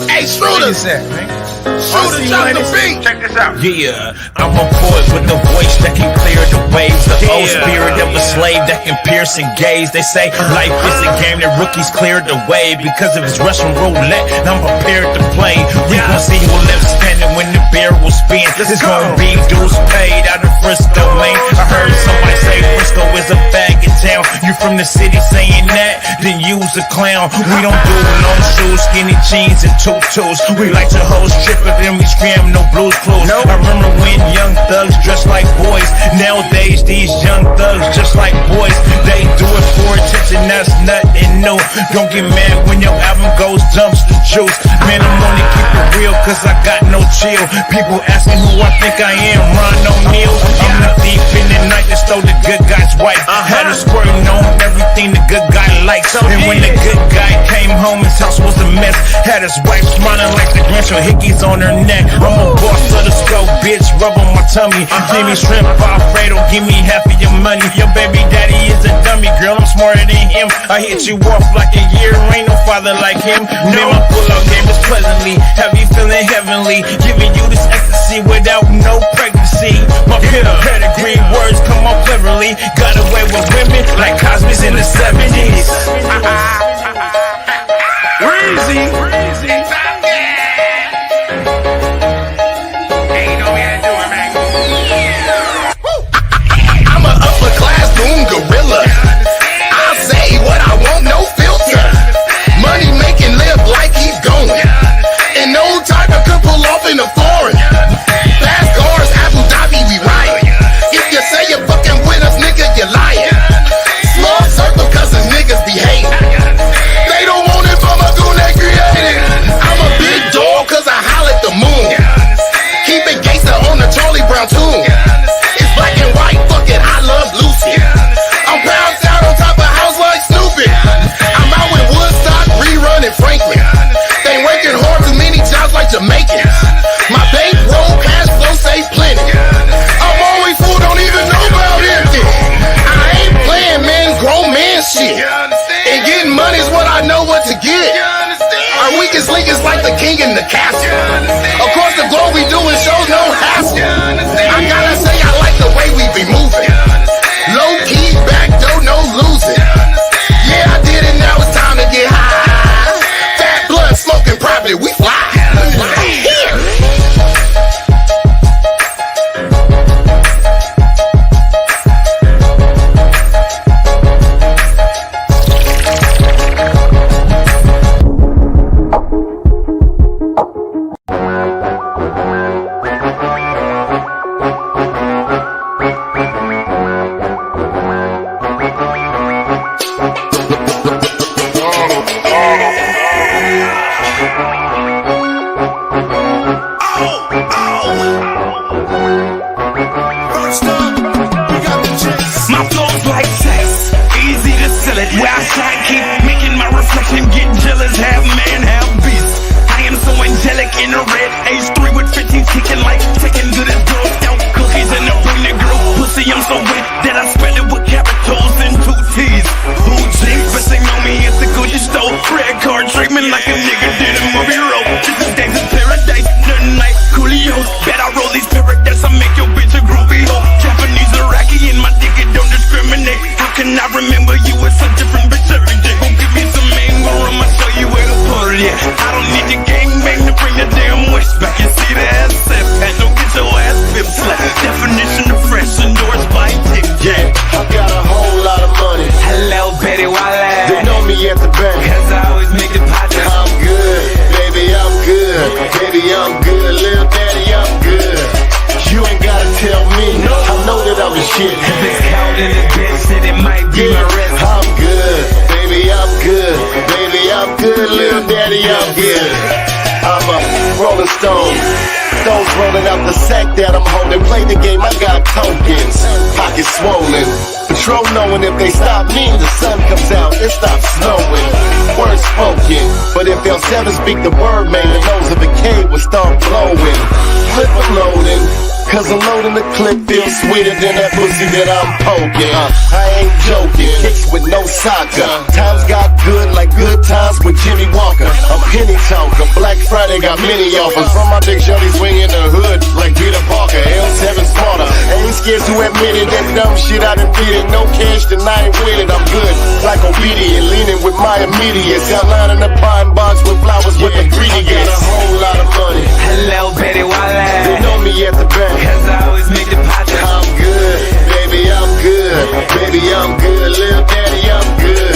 Hey, Schroeder. Schroeder, drop the beat. Check this out. Yeah, I'm a poet with a voice that can clear the waves. The old spirit of a slave that can pierce and gaze. They say life is a game that rookies clear the way. Because of his Russian roulette, I'm prepared to play. We gon' see who left standing when the bear will spin. It's gon' be dues paid out of Frisco, man. I heard somebody say Frisco is a bag of town. You from the city saying that, then you's a clown. We don't do no shoes, skinny jeans, and tutus. We like to host stripper, then we scram no blues clues. I remember when young thugs dressed like boys. Nowadays, these young thugs just like boys. They do it for attention, that's nothing new. Don't get mad when your album goes dumps the juice. Man, I'm only keep it real cause I got no chill. People ask me who I think I am, Ron O'Neal. I'm the thief in the night that stole the good guy's wife. Had a squirting on everything the good guy likes. And when the good guy came home, his house was a mess. Had his wife smiling like the Grinch with hickeys on her neck. I'm a boss of the scope, bitch, rub on my tummy. Give me shrimp Alfredo, give me half of your money. Your baby daddy is a dummy, girl, I'm smarter than him. I hit you off like a year, ain't no father like him. Man, my pull-out game is pleasantly, have you feeling heavenly? Giving you this ecstasy without no pregnancy. My pedigree words come out cleverly. Got away with women like Cosby's in the 70s. Reezy. I'm an upper class boom gorilla. I'll say what I want, no filter. Money making live like he's going. And no tiger could pull off in a foreign. Fast cars, Abu Dhabi, we ride. If you say you're fucking with us, nigga, you're lying. Small circle cause his niggas behave. They don't want it from a goon they created. I'm a big dog cause I holler at the moon. Keep it gangsta on the Charlie Brown tune. It's black and white, fuck it, I love Lucy. I'm pound down on top of house like Snoopy. I'm out with Woodstock, rerun and Franklin. They working hard, too many jobs like Jamaicans. My bank roll, cash flow, save plenty. I'm always full, don't even know about empty. I ain't playing, man, grown man shit. And getting money's what I know what to get. Our weakest link is like the king in the castle. Across the globe we doing shows, no hassle. I gotta say I like the way we be moving. Low key, back door, no losing. Yeah, I did it, now it's time to get high. Fat blood, smoking properly, we fly. shit. If it's cold in the bitch, then it might be my wrist. I'm good, baby, I'm good. Baby, I'm good, little daddy, I'm good. I'm a Rolling Stone. Stones rolling out the sack that I'm holding. Play the game, I got tokens. Pockets swollen. Patrol knowing if they stop me, the sun comes out, it stops snowing. Words spoken. But if L7 speak the word, man, the nose of a cave will start blowing. Flip and loading. Cause I'm loading the clip feels sweeter than that pussy that I'm poking. I ain't joking, kicks with no soccer. Times got good like good times with Jimmy Walker. I'm penny talker, Black Friday got many offers. From my big shorty swing in the hood like Peter Parker. L7 smarter, I ain't scared to admit it. That dumb shit I done did it. No cash, then I ain't with it. I'm good, like obedient, leaning with my immediates. Outlining the pine box with flowers with ingredients. I got a whole lot of money. Hello, Betty Wale. They know me at the back. Cause I always make deposits. I'm good, baby, I'm good. Baby, I'm good, little daddy, I'm good.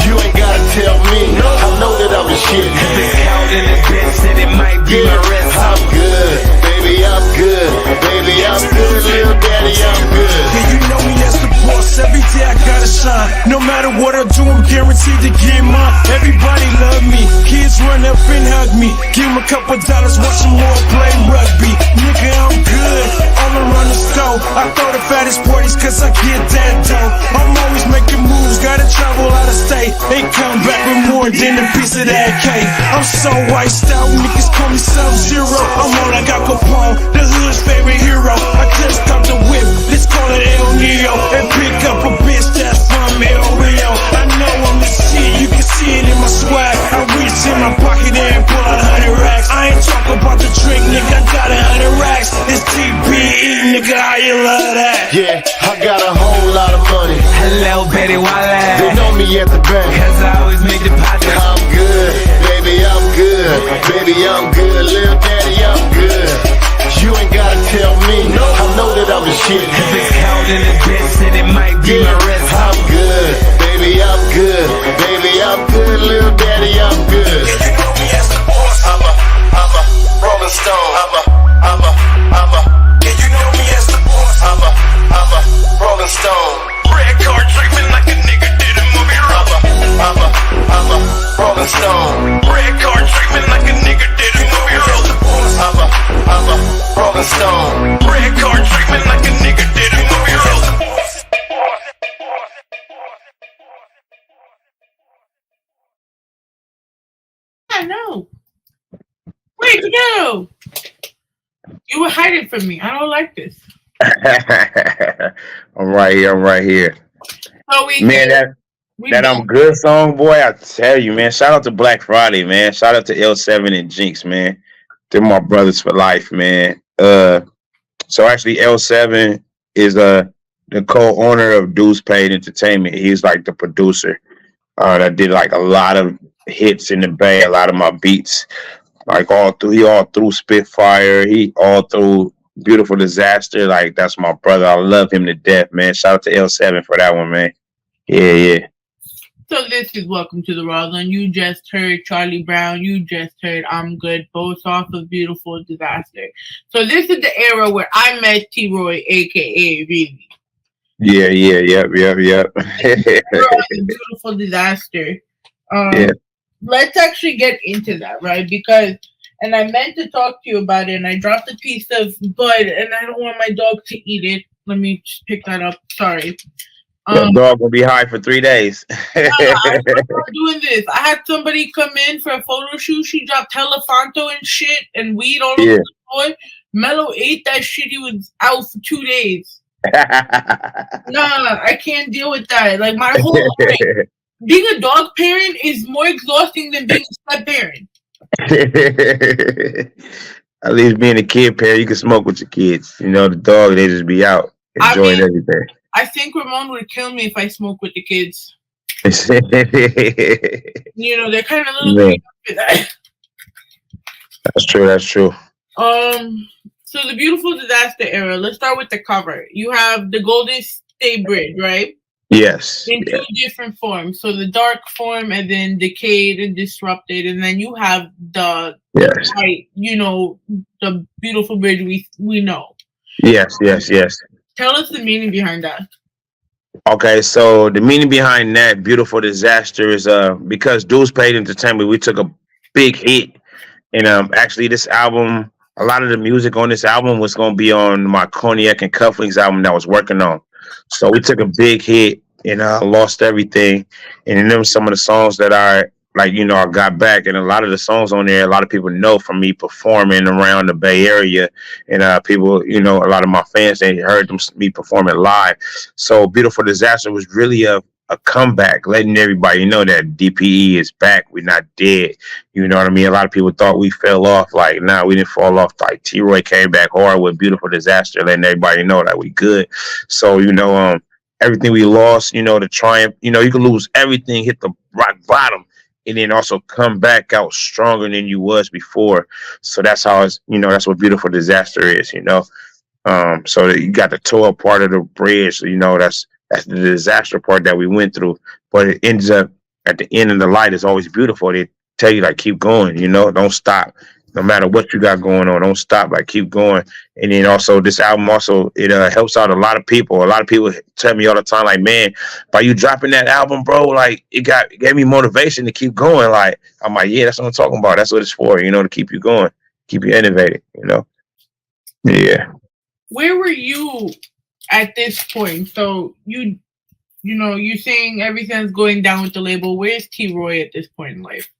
You ain't gotta tell me, I know that I'm the shit. If it's cold in the bitch, then it might be my wrist. I'm good, baby, I'm good. Baby, I'm good, little daddy, I'm good. Yeah, you know me as the boss, every day I gotta shine. No matter what I do, I'm guaranteed to get mine. Everybody love me, kids run up and hug me. Give them a couple dollars, watch some more play rugby. Nigga, I'm good, all around the scope. I throw the fattest parties cause I get that dough. I'm always making moves, gotta travel out of state. They come back with more than a piece of that cake. I'm so iced out, niggas call me Sub-Zero. I'm all I got Capone, the hood's favorite hero. I just got the whip, let's call it El Neo. And pick up a bitch that's from El Rio. I know I'm the shit, you can see it in my swag. I reach in my pocket and pull out 100 racks. I ain't talking about the drink, nigga, I got 100 racks. It's TPE, nigga, how you love that? Yeah, I got a whole lot of money. Hello, Betty Wale. They know me at the bank. Cause I always make deposits. I'm good, baby, I'm good. Baby, I'm good, little daddy, I'm good. You ain't gotta tell me, I know that I'm the shit. If it's cold in the bitch, then it might be my wrist. I'm good, baby, I'm good. Baby, I'm good, little daddy, I'm good. You know me as the boss. I'm a Rolling Stone. Yeah, you know me as the boss. I'm a Rolling Stone. Red card treatment like a nigga did a movie rubber. I'm a Rolling Stone. Red card treatment like a nigga did a movie rubber. I'm a Rolling Stone. Red card treatment like a nigga did a movie rubber. I know. Where'd you go? You were hiding from me. I don't like this. I'm right here. So Man, that I'm good song, boy, I tell you, man. Shout out to Black Friday, man. Shout out to L7 and Jinx, man. They're my brothers for life, man. So actually L7 is the co-owner of Deuce Paid Entertainment. He's like the producer. That did like a lot of hits in the Bay, a lot of my beats. Like all through Spitfire, he all through Beautiful Disaster. Like that's my brother. I love him to death, man. Shout out to L7 for that one, man. Yeah. So this is Welcome to the Rawrrzone. You just heard Charlie Brown. You just heard I'm Good, both off of Beautiful Disaster. So this is the era where I met T-Roy, a.k.a. Reezy. Yep. Beautiful Disaster. Yeah. Let's actually get into that, right? Because, and I meant to talk to you about it, and I dropped a piece of bud, and I don't want my dog to eat it. Let me just pick that up. Sorry. The dog will be high for 3 days. I'm not doing this. I had somebody come in for a photo shoot. She dropped Telefonto and shit and weed all over the floor. Mello ate that shit. He was out for 2 days. Nah, I can't deal with that. Like my whole life, being a dog parent is more exhausting than being a step parent. At least being a kid parent, you can smoke with your kids. You know, the dog, they just be out enjoying everything. I think Ramon would kill me if I smoke with the kids. You know, they're kind of a little bit for that. That's true. So the Beautiful Disaster era, let's start with the cover. You have the Golden State Bridge, right? Yes. In two different forms. So the dark form and then decayed and disrupted. And then you have the white, you know, the beautiful bridge we know. Yes. Tell us the meaning behind that. Okay, so the meaning behind that beautiful disaster is because Dudes Paid Entertainment, we took a big hit. And actually this album, a lot of the music on this album was gonna be on my Cognac and Cufflinks album that I was working on. So we took a big hit and lost everything. And then there was some of the songs that I like, I got back, and a lot of the songs on there, a lot of people know from me performing around the Bay Area, and people, a lot of my fans, they heard me performing live. So Beautiful Disaster was really a comeback, letting everybody know that DPE is back. We're not dead. You know what I mean? A lot of people thought we fell off. Like, nah, we didn't fall off. Like, T-Roy came back hard with Beautiful Disaster, letting everybody know that we good. So, everything we lost, the triumph, you can lose everything, hit the rock bottom, and then also come back out stronger than you was before. So that's how that's what Beautiful Disaster is, so you got the toe part of the bridge. So, that's the disaster part that we went through. But it ends up at the end of the light is always beautiful. They tell you, like, keep going, don't stop. No matter what you got going on, don't stop, like, keep going. And then also this album it helps out a lot of people. A lot of people tell me all the time, like, man, by you dropping that album, bro, like, it gave me motivation to keep going. Like, I'm like, yeah, that's what I'm talking about. That's what it's for, to keep you going, keep you innovating, Yeah. Where were you at this point? So you saying everything's going down with the label. Where's T-Roy at this point in life?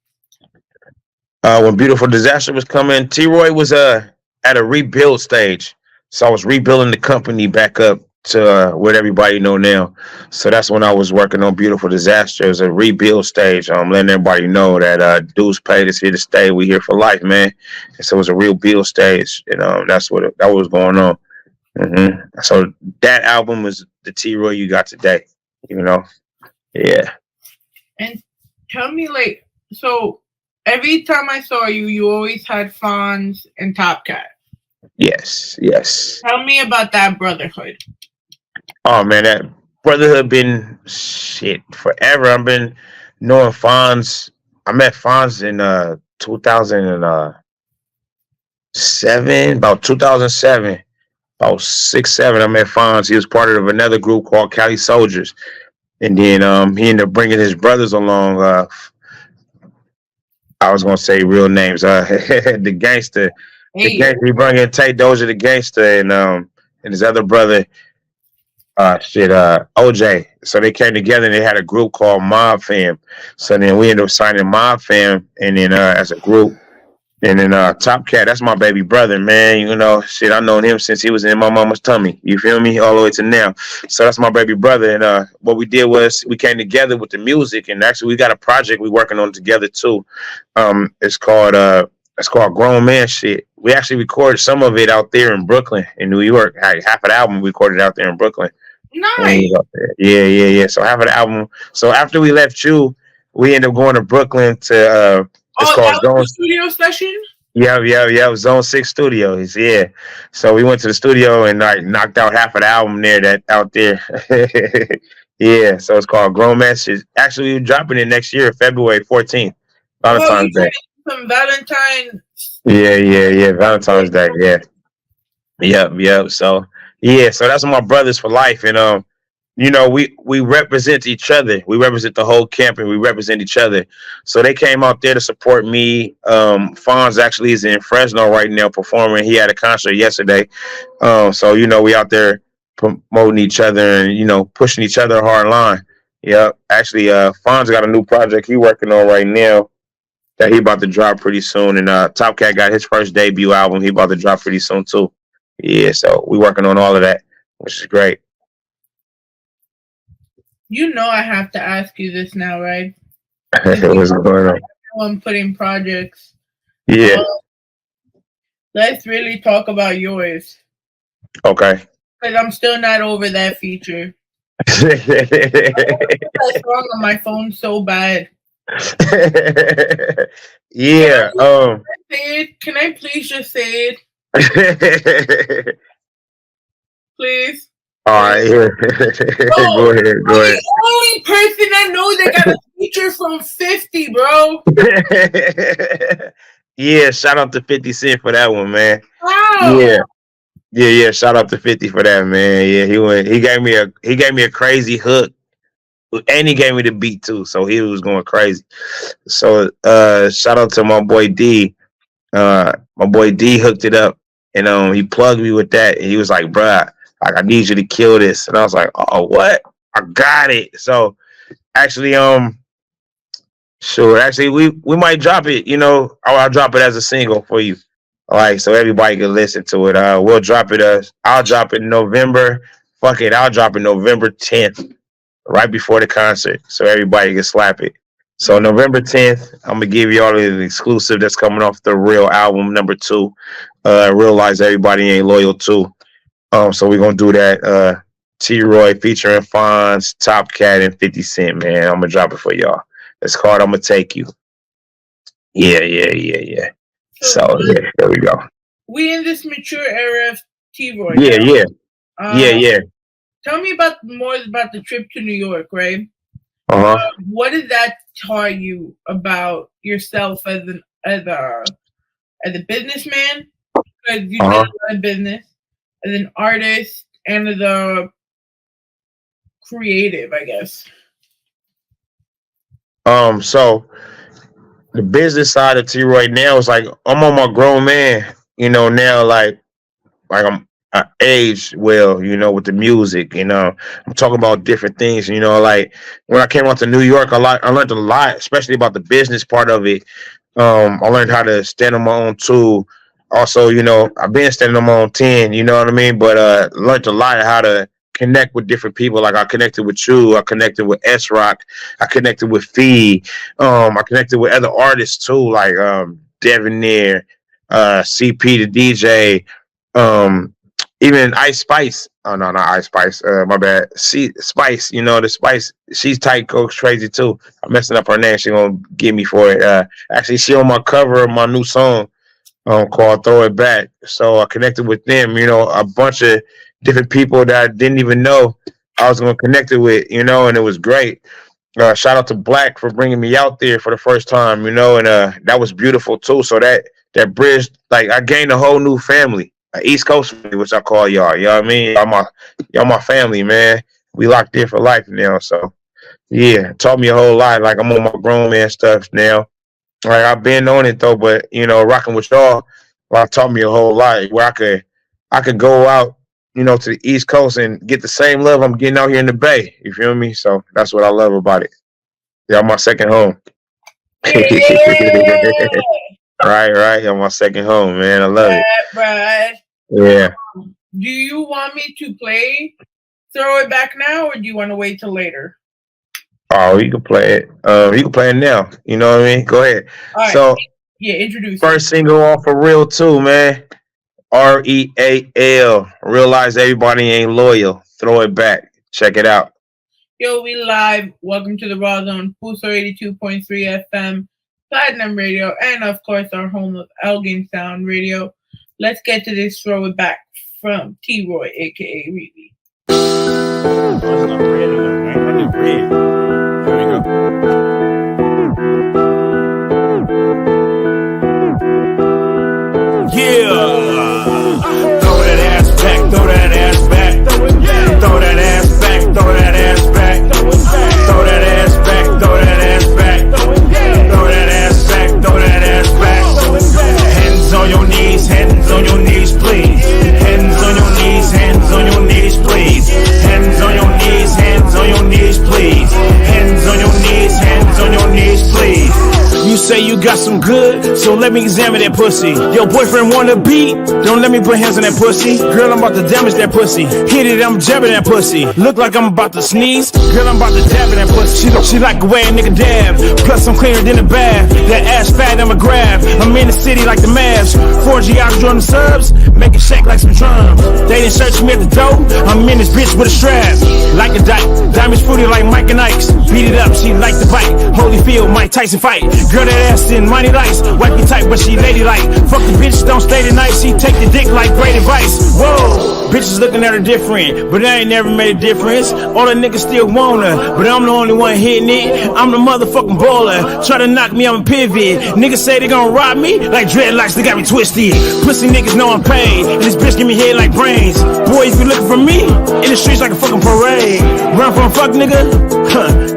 When Beautiful Disaster was coming, T-Roy was at a rebuild stage. So I was rebuilding the company back up to what everybody know now. So that's when I was working on Beautiful Disaster. It was a rebuild stage. Letting everybody know that Dudes Paid is here to stay. We here for life, man. And so it was a real build stage. That's that was going on. So that album was the T-Roy you got today, Yeah. And tell me, like, so every time I saw you, you always had Fonz and Top Cat. Yes. Tell me about that brotherhood. Oh, man, that brotherhood been forever. I've been knowing Fonz. I met Fonz in 2007, about 2007. About 6, 7, I met Fonz. He was part of another group called Cali Soldiers. And then he ended up bringing his brothers along. I was going to say real names. The gangster. Hey. The gangster. He brought in Tay Doja, the gangster, and his other brother, OJ. So they came together and they had a group called Mob Fam. So then we ended up signing Mob Fam, and then as a group. And then Top Cat, that's my baby brother, man. I known him since he was in my mama's tummy. You feel me? All the way to now. So that's my baby brother. And what we did was we came together with the music, and actually we got a project we working on together too. It's called Grown Man Shit. We actually recorded some of it out there in Brooklyn, in New York. Half of the album we recorded out there in Brooklyn. Nice. Yeah. So half of the album. So after we left you, we ended up going to Brooklyn to it's called that was the studio session? Yeah. Zone 6 Studios, yeah. So we went to the studio and knocked out half of the album there out there. Yeah, so it's called Grown Man Shit. Actually, we're dropping it next year, February 14th. Valentine's Day. Some Valentine's. Yeah. Valentine's Day, yeah. Yep. So that's my brothers for life. And we represent each other. We represent the whole camp, and we represent each other. So they came out there to support me. Fonz actually is in Fresno right now performing. He had a concert yesterday. So we out there promoting each other and pushing each other a hard line. Yeah, actually, Fonz got a new project he working on right now that he about to drop pretty soon. And Top Cat got his first debut album. He about to drop pretty soon too. Yeah, so we working on all of that, which is great. I have to ask you this now, right? What's going on? I'm putting projects. Yeah. Let's really talk about yours. Okay. Because I'm still not over that feature. That's wrong on my phone so bad. Yeah. Can I please just say it? Please. All right, here. Go ahead. The only person I know that got a feature from 50, bro. Yeah, shout out to 50 Cent for that one, man. Wow. Yeah. Yeah. Shout out to 50 for that, man. Yeah, he gave me a crazy hook. And he gave me the beat too, so he was going crazy. So shout out to my boy D. My boy D hooked it up, and he plugged me with that. And he was like, "Bruh, like I need you to kill this." And I was like, "Oh, what? I got it." So actually, sure. Actually, we might drop it. I'll drop it as a single for you, like so everybody can listen to it. We'll drop it. I'll drop it in November. Fuck it, I'll drop it November 10th. Right before the concert, so everybody can slap it. So November 10th, I'm gonna give you all the exclusive that's coming off the Real album number 2. Realize Everybody Ain't Loyal too. So we're gonna do that. T-Roy featuring Fonz, Top Cat, and 50 Cent. Man, I'm gonna drop it for y'all. It's called "I'm Gonna Take You." Yeah. So yeah, there we go. We in this mature era of T-Roy. Yeah. Tell me more about the trip to New York, right? What did that taught you about yourself as a businessman? Because you did a lot of business, as an artist, and as a creative, I guess. So the business side of T-Roy now is like I'm on my grown man. Now like I'm. I aged well, with the music, I'm talking about different things, like when I came out to New York, I learned a lot, especially about the business part of it. I learned how to stand on my own too. Also, I've been standing on my own 10, you know what I mean? But learned a lot of how to connect with different people. Like I connected with you, I connected with S-Rock, I connected with Fee, I connected with other artists too, like Devonair, CP the DJ, even Ice Spice. Oh no, not Ice Spice. My bad. Spice. The Spice. She's tight, goes crazy too. I'm messing up her name. She gonna get me for it. Actually, she on my cover of my new song called "Throw It Back." So I connected with them. A bunch of different people that I didn't even know I was gonna connect it with. And it was great. Shout out to Black for bringing me out there for the first time. And that was beautiful too. So that bridge, like I gained a whole new family. East Coast family, which I call y'all. You know what I mean? Y'all my family, man. We locked in for life now. So yeah, taught me a whole lot. Like I'm on my grown man stuff now. Like I've been on it though, but rocking with y'all, taught me a whole lot. Where I could go out, to the East Coast and get the same love I'm getting out here in the Bay. You feel me? So that's what I love about it. Y'all my second home. Right. Y'all my second home, man. I love it. Right. Yeah. Do you want me to play Throw It Back now, or do you want to wait till later? Oh, you can play it. You can play it now. You know what I mean? Go ahead. All right. So, introduce first single off of Real 2, man. REAL. Realize Everybody Ain't Loyal. Throw It Back. Check it out. Yo, we live. Welcome to the Rawrdzone, Pulsar 82.3 FM, Platinum Radio, and of course our home of Elgin Sound Radio. Let's get to this Throw It Back from T-Roy, aka Reezy. Yeah. Throw that ass back, throw that ass back. Throw that ass back, throw that ass back. Throw that ass back, throw that ass back. Throw that ass back, throw that ass back. Hands on your knees, please. Hands on your knees, please. Hands on your knees, please. Hands on your knees, please. You say you got some good, so let me examine that pussy. Your boyfriend wanna beat? Don't let me put hands on that pussy. Girl, I'm about to damage that pussy. Hit it, I'm jabbing that pussy. Look like I'm about to sneeze. Girl, I'm about to dab in that pussy. She like the way a nigga dab. Plus I'm cleaner than a bath. That ass fat, I'ma grab. I'm in the city like the Mavs. 4G out join the subs. Make it shake like some drums. They didn't search me at the door. I'm in this bitch with a strap. Like a dyke. Diamonds fruity like Mike and Ike's. Beat it up, she like the bite. Holyfield, Mike Tyson fight. Girl, that ass and money lights. Wifey type, but she ladylike. Fuck the bitch, don't stay the night. She take the dick like great advice. Whoa, bitches looking at her different, but I ain't never made a difference. All the niggas still want her, but I'm the only one hitting it. I'm the motherfucking baller. Try to knock me, I'm a pivot. Niggas say they gon' rob me like dreadlocks, they got me twisted. Pussy niggas know I'm paid, and this bitch give me head like brains. Boy, if you looking for me, in the streets like a fucking parade. Run from a fuck nigga,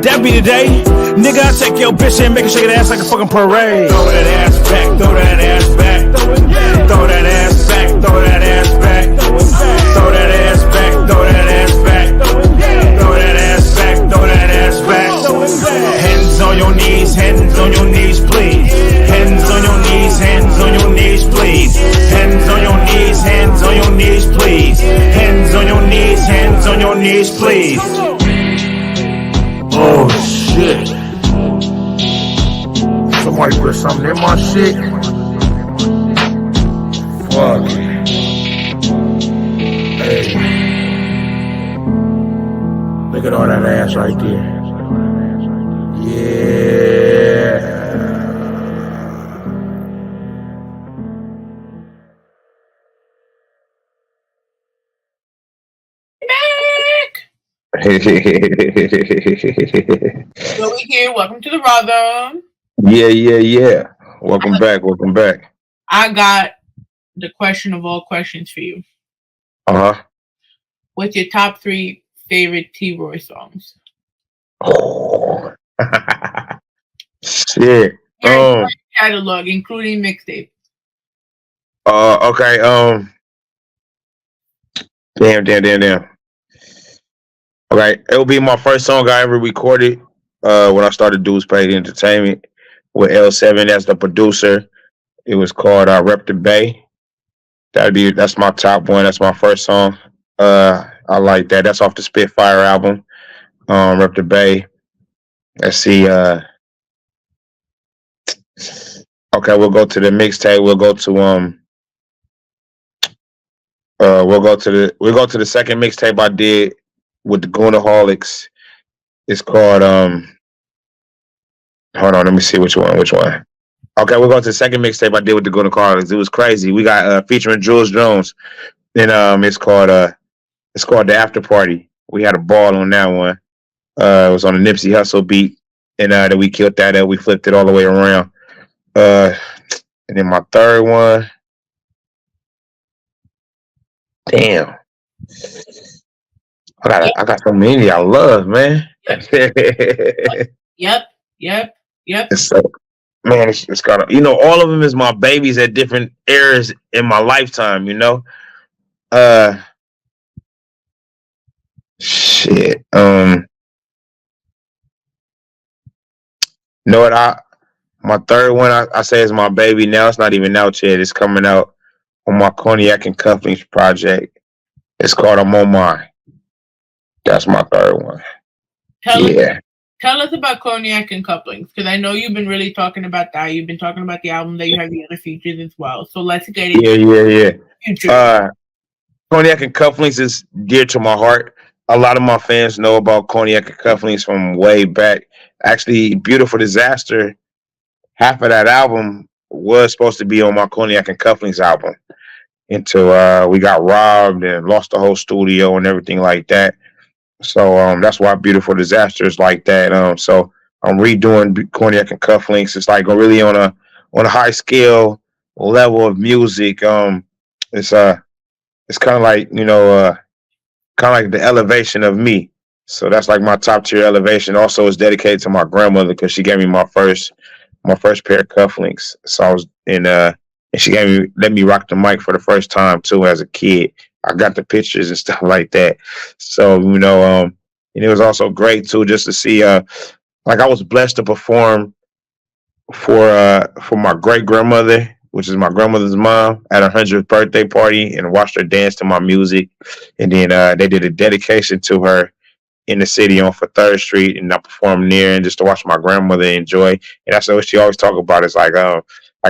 that be the day. Nigga, I take your bitch and make her shake that ass like a fucking parade. Throw that ass back, throw that ass back. Throw that ass back, throw that ass back. Throw that ass back, throw that ass back. Throw that ass back, throw that ass back. Hands on your knees, please. Hands on your knees, hands on your knees, please. Hands on your knees, hands on your knees, please. Hands on your knees, hands on your knees, please. Oh shit. Somebody put something in my shit. Fuck. Hey. Look at all that ass right there. Yeah. So we here. Welcome to the Rawrrzone. Yeah. Welcome back. I got the question of all questions for you. What's your top 3 favorite T-Roy songs? Oh. Shit. Catalog, including mixtape. Okay. Damn. Okay, it will be my first song I ever recorded when I started Dudes Paid Entertainment with L7 as the producer. It was called Rep the Bay. That's my top one. That's my first song. I like that. That's off the Spitfire album. Rep the Bay. Let's see. Okay, we'll go to the mixtape. We'll go to the second mixtape I did with the Goonaholics. It's called hold on, let me see which one. Okay, we'll go to the second mixtape I did with the Goonaholics. It was crazy. We got featuring Jules Jones. And it's called The After Party. We had a ball on that one. It was on a Nipsey Hussle beat. And then we killed that up. We flipped it all the way around. And then my third one. Damn. I got so many I love, man. Yep. It's so, man, it's got all of them is my babies at different eras in my lifetime, shit. My third one I say is my baby now. It's not even out yet. It's coming out on my Cognac and Cufflinks project. It's called I'm On Mine. That's my third one. Tell us about Cognac and Couplings, because I know you've been really talking about that. You've been talking about the album that you have the other features as well. So let's get into Yeah. Cognac and Cufflinks is dear to my heart. A lot of my fans know about Cognac and Cufflinks from way back. Actually, Beautiful Disaster, half of that album was supposed to be on my Cognac and Cufflinks album until we got robbed and lost the whole studio and everything like that. So that's why Beautiful Disaster is like that. So I'm redoing Cognac and Cufflinks. It's like really on a high scale level of music. It's kind of like the elevation of me. So that's like my top tier elevation. Also, it's dedicated to my grandmother because she gave me my first pair of cufflinks. So I was and she let me rock the mic for the first time too as a kid. I got the pictures and stuff like that. So, and it was also great too, just to see, like I was blessed to perform for my great grandmother, which is my grandmother's mom, at her 100th birthday party, and watched her dance to my music. And then they did a dedication to her in the city on for 3rd Street, and I performed there, and just to watch my grandmother enjoy. And that's what she always talk about. It's like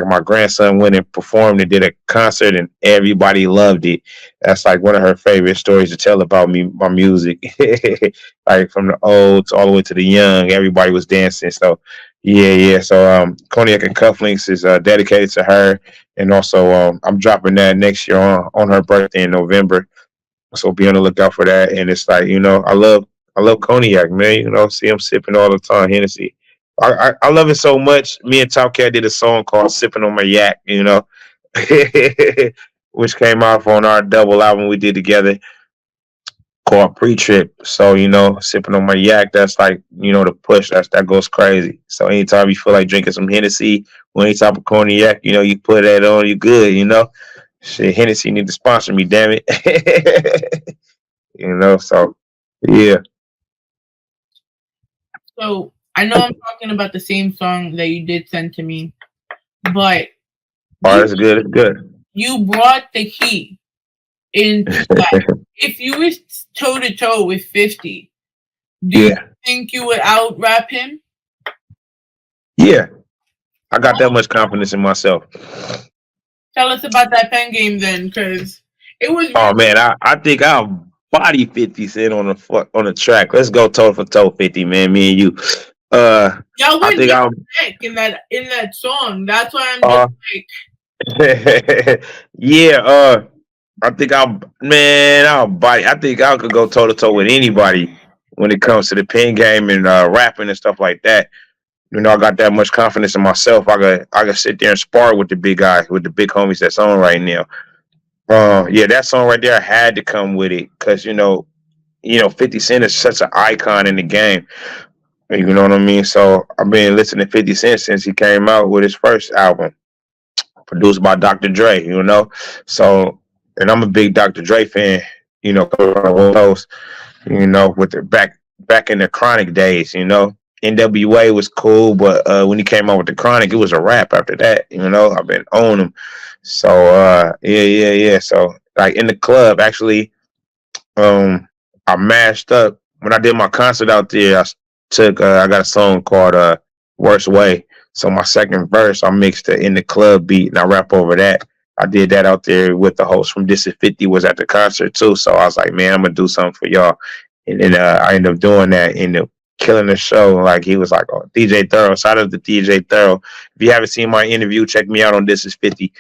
my grandson went and performed and did a concert and everybody loved it. That's like one of her favorite stories to tell about me, my music. Like from the old to all the way to the young, everybody was dancing. So Yeah. So Cognac and Cufflinks is dedicated to her, and also I'm dropping that next year on her birthday in November. So be on the lookout for that. And it's like, I love cognac, man. See him sipping all the time, Hennessy. I love it so much. Me and Top Cat did a song called "Sipping on My Yak," which came off on our double album we did together called Pre-Trip. So, sipping on my yak, that's like, the push. That goes crazy. So anytime you feel like drinking some Hennessy or any type of cognac, you put that on, you good. Shit, Hennessy need to sponsor me, damn it. So yeah. So I know I'm talking about the same song that you did send to me, but Oh, that's good. It's good. you brought the heat into that. If you were toe to toe with 50, do you think you would out rap him? Yeah. I got that much confidence in myself. Tell us about that pen game then, because it was. Oh man, I think I'll body 50 Cent on the track. Let's go toe for toe 50, man. Me and you. Y'all I went think I'll. in that song. That's why I'm just like. Yeah. I think I'll body. I think I could go toe to toe with anybody when it comes to the pen game and rapping and stuff like that. I got that much confidence in myself. I could sit there and spar with the big guys, with the big homies that's on right now. Yeah, that song right there had to come with it because 50 Cent is such an icon in the game. You know what I mean? So I've been listening to 50 Cent since he came out with his first album, produced by Dr. Dre. So and I'm a big Dr. Dre fan. With the back in the Chronic days. NWA was cool, but when he came out with the Chronic, it was a rap after that. I've been on him. So yeah. So like in the club, actually, I mashed up when I did my concert out there. I got a song called "Worst Way." So my second verse, I mixed it in the club beat and I rap over that. I did that out there with the host from This Is 50 was at the concert too. So I was like, man, I'm gonna do something for y'all. And then I ended up doing that, ended up killing the show. Like he was like, oh, DJ Thorough. Shout out to DJ Thorough. If you haven't seen my interview, check me out on This Is 50.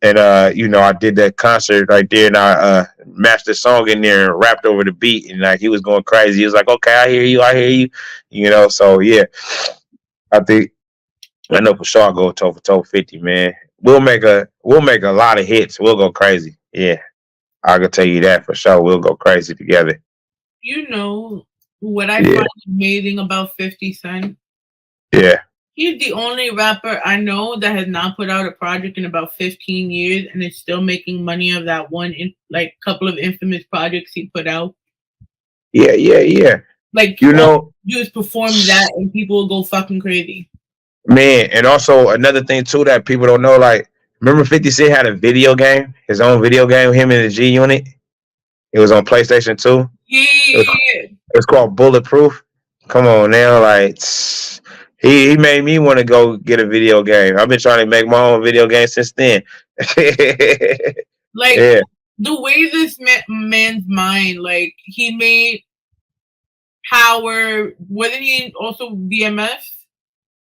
And I did that concert right there, and I matched the song in there and rapped over the beat, and like he was going crazy. He was like, "Okay, I hear you." So yeah, I know for sure I'll go toe for toe 50, man. We'll make a lot of hits. We'll go crazy. Yeah, I can tell you that for sure. We'll go crazy together. What I find amazing about 50 Cent? Yeah. He's the only rapper I know that has not put out a project in about 15 years and is still making money of that couple of infamous projects he put out. Yeah. Like, just perform that and people will go fucking crazy. Man, and also another thing too that people don't know, like, remember 50 Cent had a video game, his own video game, him and the G Unit? It was on PlayStation 2. Yeah. It's called Bulletproof. Come on now, like he made me want to go get a video game. I've been trying to make my own video game since then. The way this man's mind, like he made Power. Wasn't he also BMF?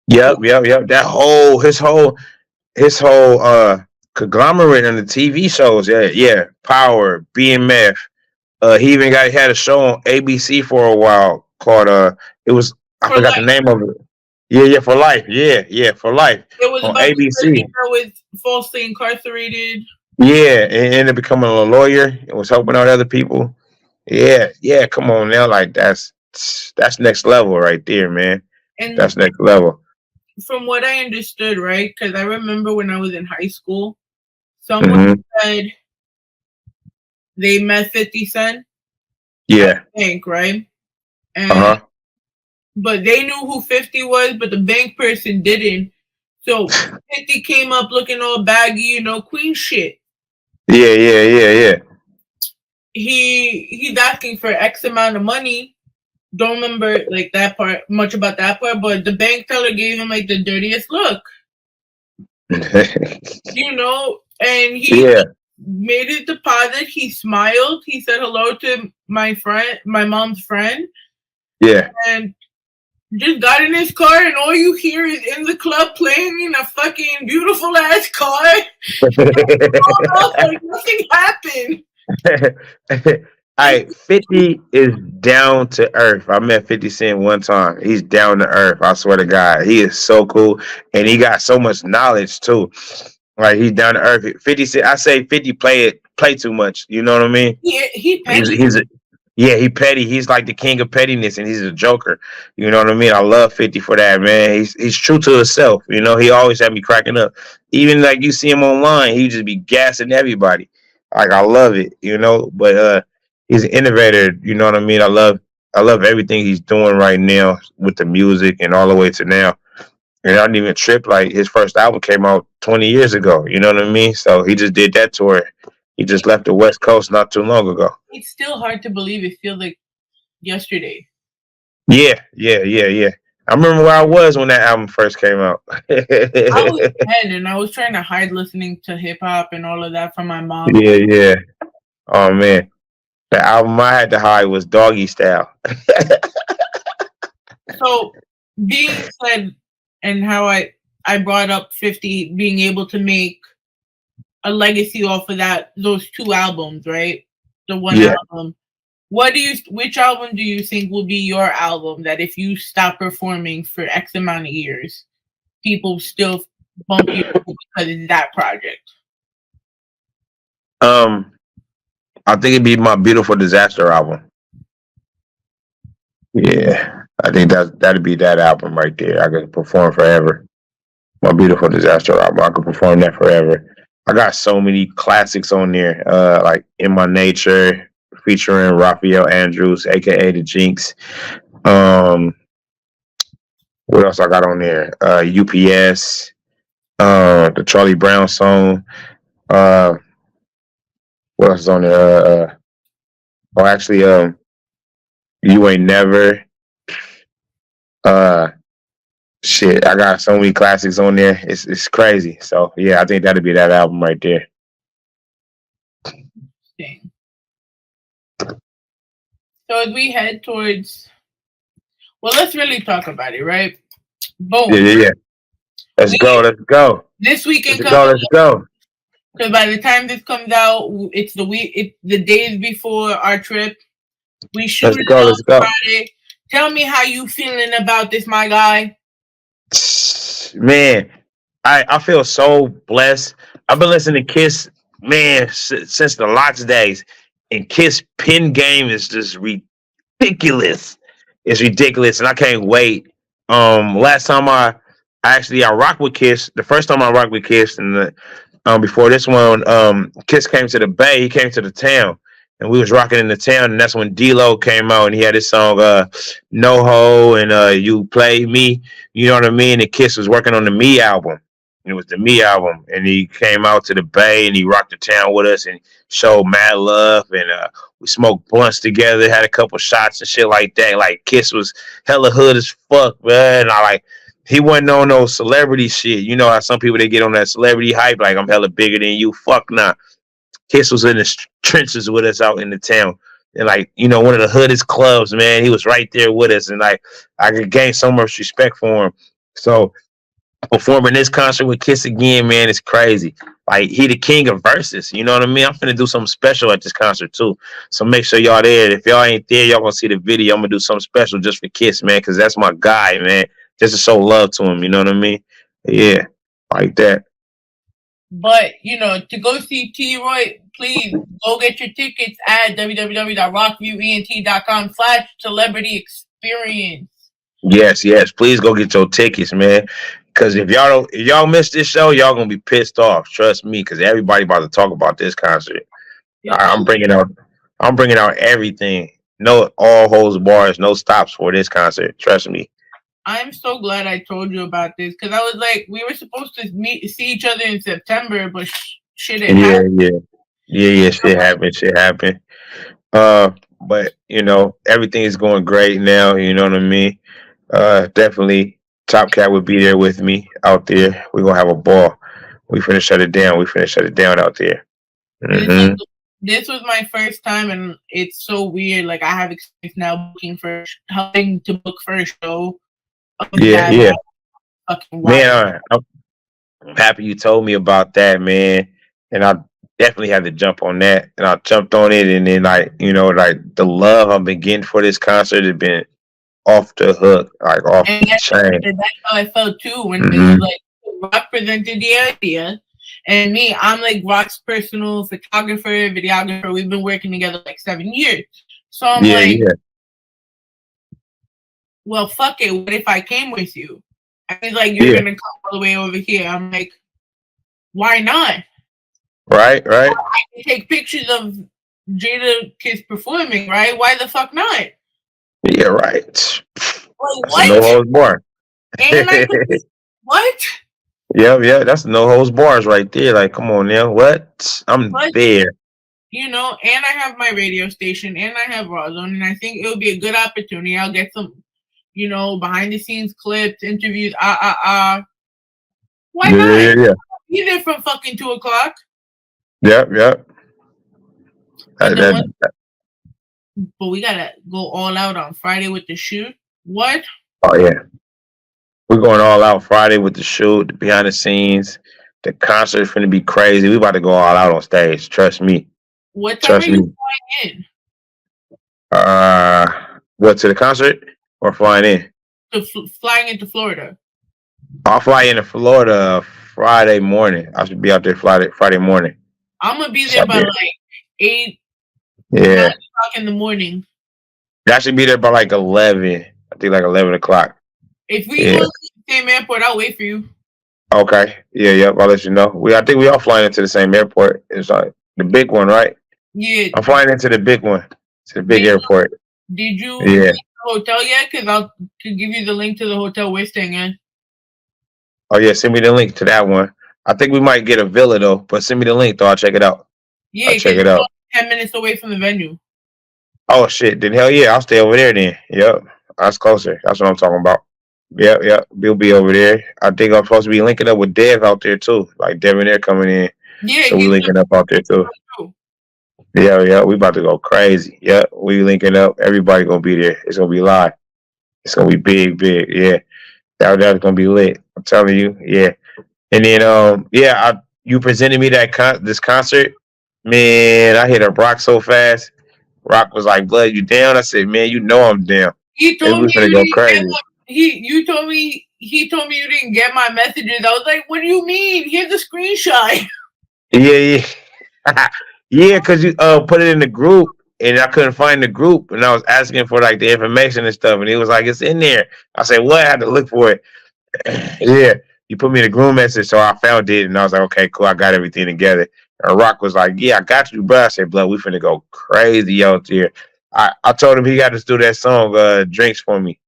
Yep. That his whole conglomerate in the TV shows. Yeah. Power, BMF. He even had a show on ABC for a while called I forgot the name of it. Yeah, For Life. Yeah, For Life. It was on about ABC. That was falsely incarcerated. Yeah, and ended up becoming a lawyer and was helping out other people. Yeah. Come on now, like that's next level right there, man. And that's next level. From what I understood, right? Because I remember when I was in high school, someone said they met 50 Cent. Yeah. I think, right? And but they knew who 50 was, but the bank person didn't. So 50 came up looking all baggy, queen shit. Yeah. He's asking for X amount of money. Don't remember much about that part, but the bank teller gave him like the dirtiest look. And he made his deposit. He smiled. He said hello to my mom's friend. Yeah. And just got in his car and all you hear is In the Club playing in a fucking beautiful ass car. Like nothing happened. Alright, 50 is down to earth. I met 50 Cent one time. He's down to earth. I swear to God. He is so cool. And he got so much knowledge too. Like he's down to earth. 50 Cent, I say 50 play too much. You know what I mean? He petty. He petty. He's like the king of pettiness, and he's a joker. You know what I mean? I love 50 for that, man. He's true to himself. You know, he always had me cracking up. Even like you see him online, he just be gassing everybody. Like I love it, you know. But he's an innovator. You know what I mean? I love everything he's doing right now with the music and all the way to now. And I didn't even trip. Like his first album came out 20 years ago. You know what I mean? So he just did that tour. He just left the West Coast not too long ago. It's still hard to believe. It feels like yesterday. Yeah. I remember where I was when that album first came out. I was 10 and I was trying to hide listening to hip hop and all of that from my mom. Yeah. Oh man, the album I had to hide was Doggy Style. So, being said, and how I brought up 50 being able to make a legacy off of those two albums, right? The one album. Which album do you think will be your album that if you stop performing for X amount of years, people still bump you because it's that project? I think it'd be my Beautiful Disaster album. Yeah, I think that'd be that album right there. I could perform forever. My Beautiful Disaster album. I could perform that forever. I got so many classics on there, like In My Nature, featuring Raphael Andrews, aka the Jinx. What else I got on there? UPS, the Charlie Brown song. What else is on there? You Ain't Never. Shit, I got so many classics on there. It's crazy. So yeah, I think that'd be that album right there. Dang. So as we head towards, well, let's really talk about it, right? Boom. Yeah. Let's go. This weekend Let's go. Because by the time this comes out, it's the days before our trip. We shoot it on Friday. Tell me how you feeling about this, my guy. Man, I feel so blessed. I've been listening to Kiss, man, since the Locks days, and Kiss pin game is just ridiculous. It's ridiculous, and I can't wait. Last time I rocked with Kiss. The first time I rocked with Kiss, and before this one, Kiss came to the Bay. He came to the town, and we was rocking in the town, and that's when D-Lo came out, and he had this song, No Ho, and You Play Me. You know what I mean? And Kiss was working on the Me album. It was the Me album, and he came out to the Bay, and he rocked the town with us, and showed mad love, and we smoked blunts together, had a couple shots and shit like that. Like Kiss was hella hood as fuck, man. He wasn't on no celebrity shit. You know how some people they get on that celebrity hype, like I'm hella bigger than you. Fuck nah. Kiss was in the trenches with us out in the town. And like, you know, one of the hoodest clubs, man. He was right there with us. And like I could gain so much respect for him. So performing this concert with Kiss again, man, it's crazy. Like he the king of verses. You know what I mean? I'm finna do something special at this concert too. So make sure y'all there. If y'all ain't there, y'all gonna see the video. I'm gonna do something special just for Kiss, man, because that's my guy, man. Just to show love to him, you know what I mean? Yeah, like that. But, you know, to go see T-Roy, please go get your tickets at www.rockviewent.com/celebrity experience. Yes. Please go get your tickets, man. Because if y'all miss this show, y'all gonna be pissed off. Trust me, because everybody about to talk about this concert. Yeah. I'm bringing out everything. No all holds bars, no stops for this concert. Trust me. I'm so glad I told you about this because I was like, we were supposed to see each other in September, but shit happened. Yeah. Shit happened. But you know, everything is going great now. You know what I mean? Definitely, Top Cat would be there with me out there. We're gonna have a ball. We finna shut it down. Out there. Mm-hmm. This was my first time, and it's so weird. Like I have experience now helping to book for a show. Yeah. Man, I'm happy you told me about that, man. And I definitely had to jump on that. And I jumped on it, and then like the love I've been getting for this concert has been off the hook, like off And the chain. that's how I felt too when it was like Rock presented the idea. And me, I'm like Rock's personal photographer, videographer. We've been working together like 7 years. So I'm well, fuck it. What if I came with you? I was like, you're gonna come all the way over here. I'm like, why not? Right. I can take pictures of Jadakiss performing, right? Why the fuck not? Yeah, right. Like, what? No holds barred. What? Yeah, that's no holds bars right there. Like, come on now, what? I'm there. You know, and I have my radio station, and I have Rawrrzone, and I think it'll be a good opportunity. I'll get some, behind the scenes clips, interviews. Why not? Yeah. Be there from fucking 2:00. Yep. But we gotta go all out on Friday with the shoot. What? Oh yeah, we're going all out Friday with the shoot, the behind the scenes. The concert's gonna be crazy. We about to go all out on stage. Trust me. What time are you flying in? What, to the concert or flying in? Flying into Florida. I'll fly into Florida Friday morning. I should be out there Friday morning. I'm gonna be there by like 8. 9 o'clock in the morning. I should be there by like 11. I think like 11 o'clock. If we go to the same airport, I'll wait for you. Okay. Yep. I'll let you know. I think we all flying into the same airport. It's like the big one, right? Yeah. I'm flying into the big one. To the big airport. Did you get the hotel yet? Because I'll give you the link to the hotel we're staying in. Oh yeah, send me the link to that one. I think we might get a villa though, but send me the link though. I'll check it out. Yeah, I'll check it out. 10 minutes away from the venue. Oh shit! Then hell yeah, I'll stay over there then. Yep, that's closer. That's what I'm talking about. Yep. We'll be over there. I think I'm supposed to be linking up with Dev out there too. Like Devin there coming in. Yeah, so we linking up out there too. Yeah, we about to go crazy. Yeah, we linking up. Everybody gonna be there. It's gonna be live. It's gonna be big. Yeah, that's gonna be lit. I'm telling you. Yeah, and then you presented me this concert. Man, I hit a Rock so fast. Rock was like, "Blood, you down?" I said, "Man, you know I'm down." He told me gonna go crazy. He told me you didn't get my messages. I was like, "What do you mean? Here's a screenshot." Yeah. Yeah, because you put it in the group, and I couldn't find the group, and I was asking for like the information and stuff, and he was like, "It's in there." I said, "What?" I had to look for it. Yeah, you put me in the group message, so I found it, and I was like, "Okay, cool, I got everything together." And Rock was like, "Yeah, I got you, bro." I said, "Blood, we finna go crazy out there." I told him he got to do that song, "Drinks" for me.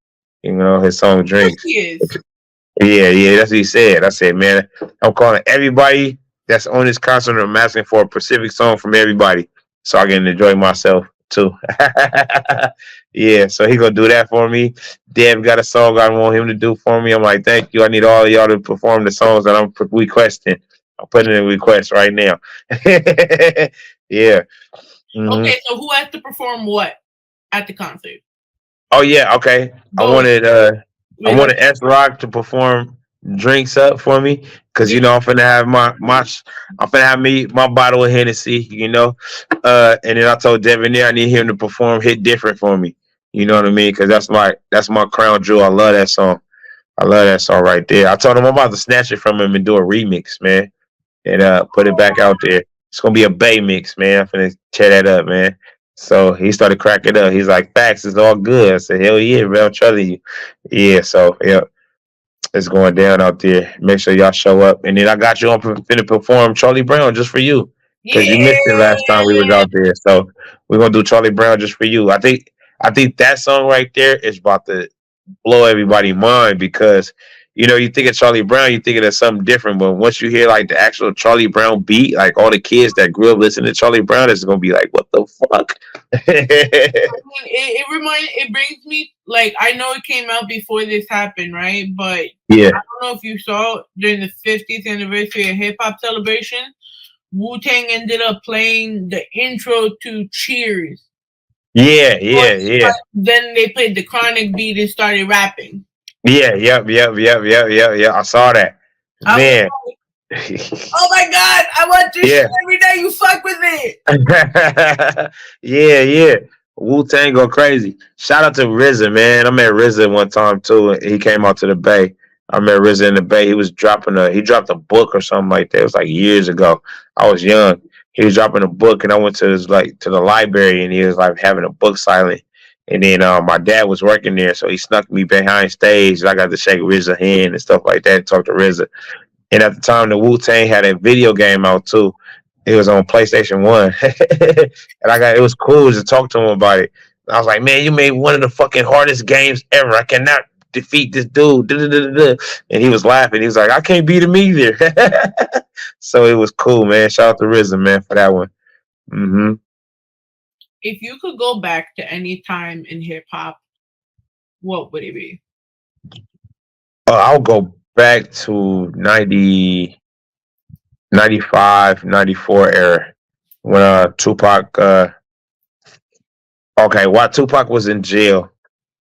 His song "Drinks." Yeah, that's what he said. I said, "Man, I'm calling everybody that's on this concert. I'm asking for a specific song from everybody, so I can enjoy myself too." Yeah, so he gonna do that for me. Dev got a song I want him to do for me. I'm like, "Thank you. I need all of y'all to perform the songs that I'm requesting." I'm putting in a request right now. Yeah. Mm-hmm. Okay, so who has to perform what at the concert? Oh yeah, okay. I wanted S Rock to perform "Drinks Up" for me, because I'm finna have my bottle of Hennessy, and then I told Devin there I need him to perform "Hit Different" for me. You know what I mean? Because that's my crown jewel. I love that song. Right there. I told him I'm about to snatch it from him and do a remix, man, and put it back out there. It's gonna be a Bay mix, man. I'm finna tear that up, man. So he started cracking up. He's like, "Facts, it's all good." I said, "Hell yeah, bro, I'm telling you." Yeah, so it's going down out there. Make sure y'all show up. And then I got you on finna perform Charlie Brown just for you, because you missed it last time we was out there. So we're gonna do Charlie Brown just for you. I think that song right there is about to blow everybody's mind, because you think of Charlie Brown, you think of something different, but once you hear like the actual Charlie Brown beat, like all the kids that grew up listening to Charlie Brown, it's gonna be like, what the fuck? It brings me, like, I know it came out before this happened, right? But yeah, I don't know if you saw during the 50th anniversary of Hip Hop Celebration, Wu-Tang ended up playing the intro to Cheers. Yeah. Then they played the Chronic beat and started rapping. Yeah, yep. I saw that. I was Man. like, oh my God, I want this Yeah. shit every day. You fuck with it. Yeah. Wu Tang go crazy. Shout out to RZA, man. I met RZA one time too. He came out to the Bay. I met RZA in the Bay. He dropped a book or something like that. It was like years ago. I was young. He was dropping a book, and I went to to the library, and he was like having a book silent. And then my dad was working there, so he snuck me behind stage. I got to shake RZA's hand and stuff like that, and talk to RZA. And at the time, the Wu Tang had a video game out too. It was on PlayStation 1. And it was cool to talk to him about it. I was like, man, you made one of the fucking hardest games ever. I cannot defeat this dude. And he was laughing. He was like, I can't beat him either. So it was cool, man. Shout out to RZA, man, for that one. Mm-hmm. If you could go back to any time in hip hop, what would it be? I'll go back to 90, 95, 94 era when Tupac. While Tupac was in jail,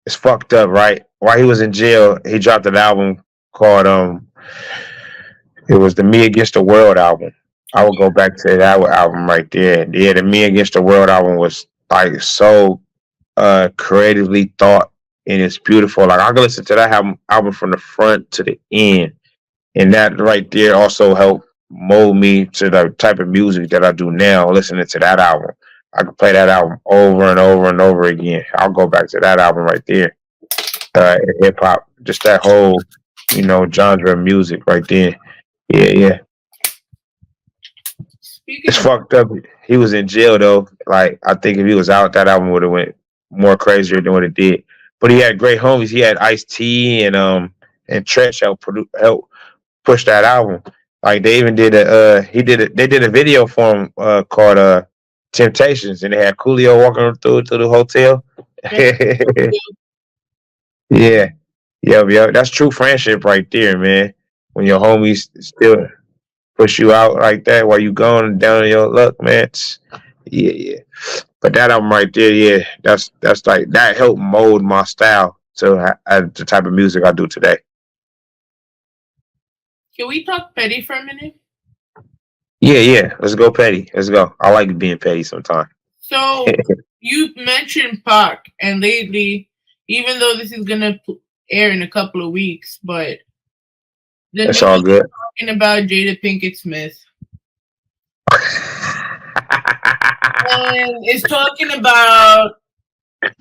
it's fucked up, right? While he was in jail, he dropped an album called it was the Me Against the World album. I would go back to that album right there. Yeah, the Me Against the World album was like so creatively thought, and it's beautiful. Like I can listen to that album from the front to the end, and that right there also helped mold me to the type of music that I do now. Listening to that album, I could play that album over and over and over again. I'll go back to that album right there. Hip hop, just that whole genre of music right there. Yeah. It's fucked up. He was in jail though. Like I think if he was out, that album would have went more crazier than what it did. But he had great homies. He had Ice-T and Treach help push that album. Like they even did they did a video for him called Temptations, and they had Coolio walking through to the hotel. Yeah. That's true friendship right there, man. When your homies still push you out like that while you going down in your luck, man. Yeah. But that album right there, yeah, that's like that helped mold my style to the type of music I do today. Can we talk petty for a minute? Yeah. Let's go petty. Let's go. I like being petty sometimes. So you mentioned Pac, and lately, even though this is gonna air in a couple of weeks, but that's all good. Talking about Jada Pinkett Smith, and it's talking about.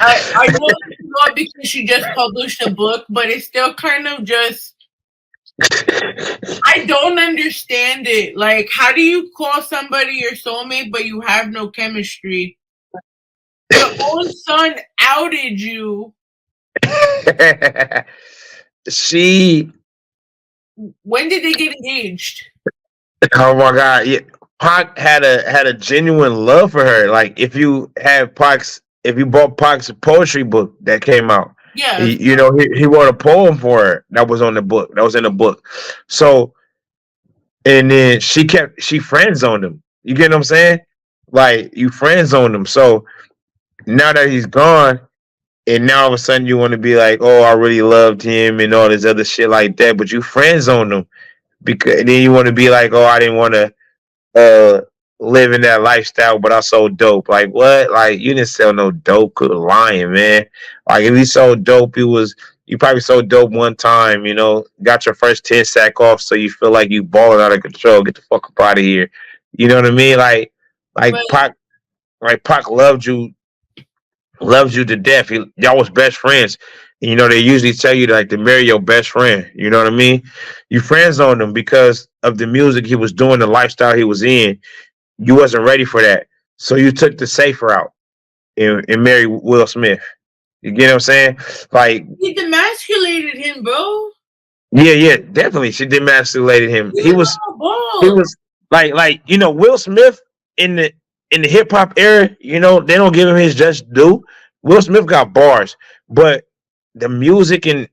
I know it's not because she just published a book, but it's still kind of just. I don't understand it. Like, how do you call somebody your soulmate, but you have no chemistry? Your own son outed you. When did they get engaged? Oh my God! Yeah, Pac had a genuine love for her. Like if you bought Pac's poetry book that came out, yeah, he wrote a poem for her that was on the book. That was in the book. So, and then she friend zoned him. You get what I'm saying? Like you friend zoned him. So now that he's gone, and now all of a sudden you want to be like, oh, I really loved him and all this other shit like that, but you friend zoned him because then you want to be like, oh, I didn't want to live in that lifestyle, but I sold dope. Like what? Like you didn't sell no dope. Quit lying, man. Like if you sold dope, you probably sold dope one time. Got your first 10 sack off, so you feel like you balling out of control. Get the fuck up out of here. You know what I mean? Like Pac loved you to death. Y'all was best friends. And, they usually tell you to marry your best friend. You know what I mean? You friends on him because of the music he was doing, the lifestyle he was in. You wasn't ready for that. So you took the safer route and married Will Smith. You get what I'm saying? Like he demasculated him, bro. Yeah, definitely. She demasculated him. He was like Will Smith in the hip hop era, they don't give him his just due. Will Smith got bars, but the music and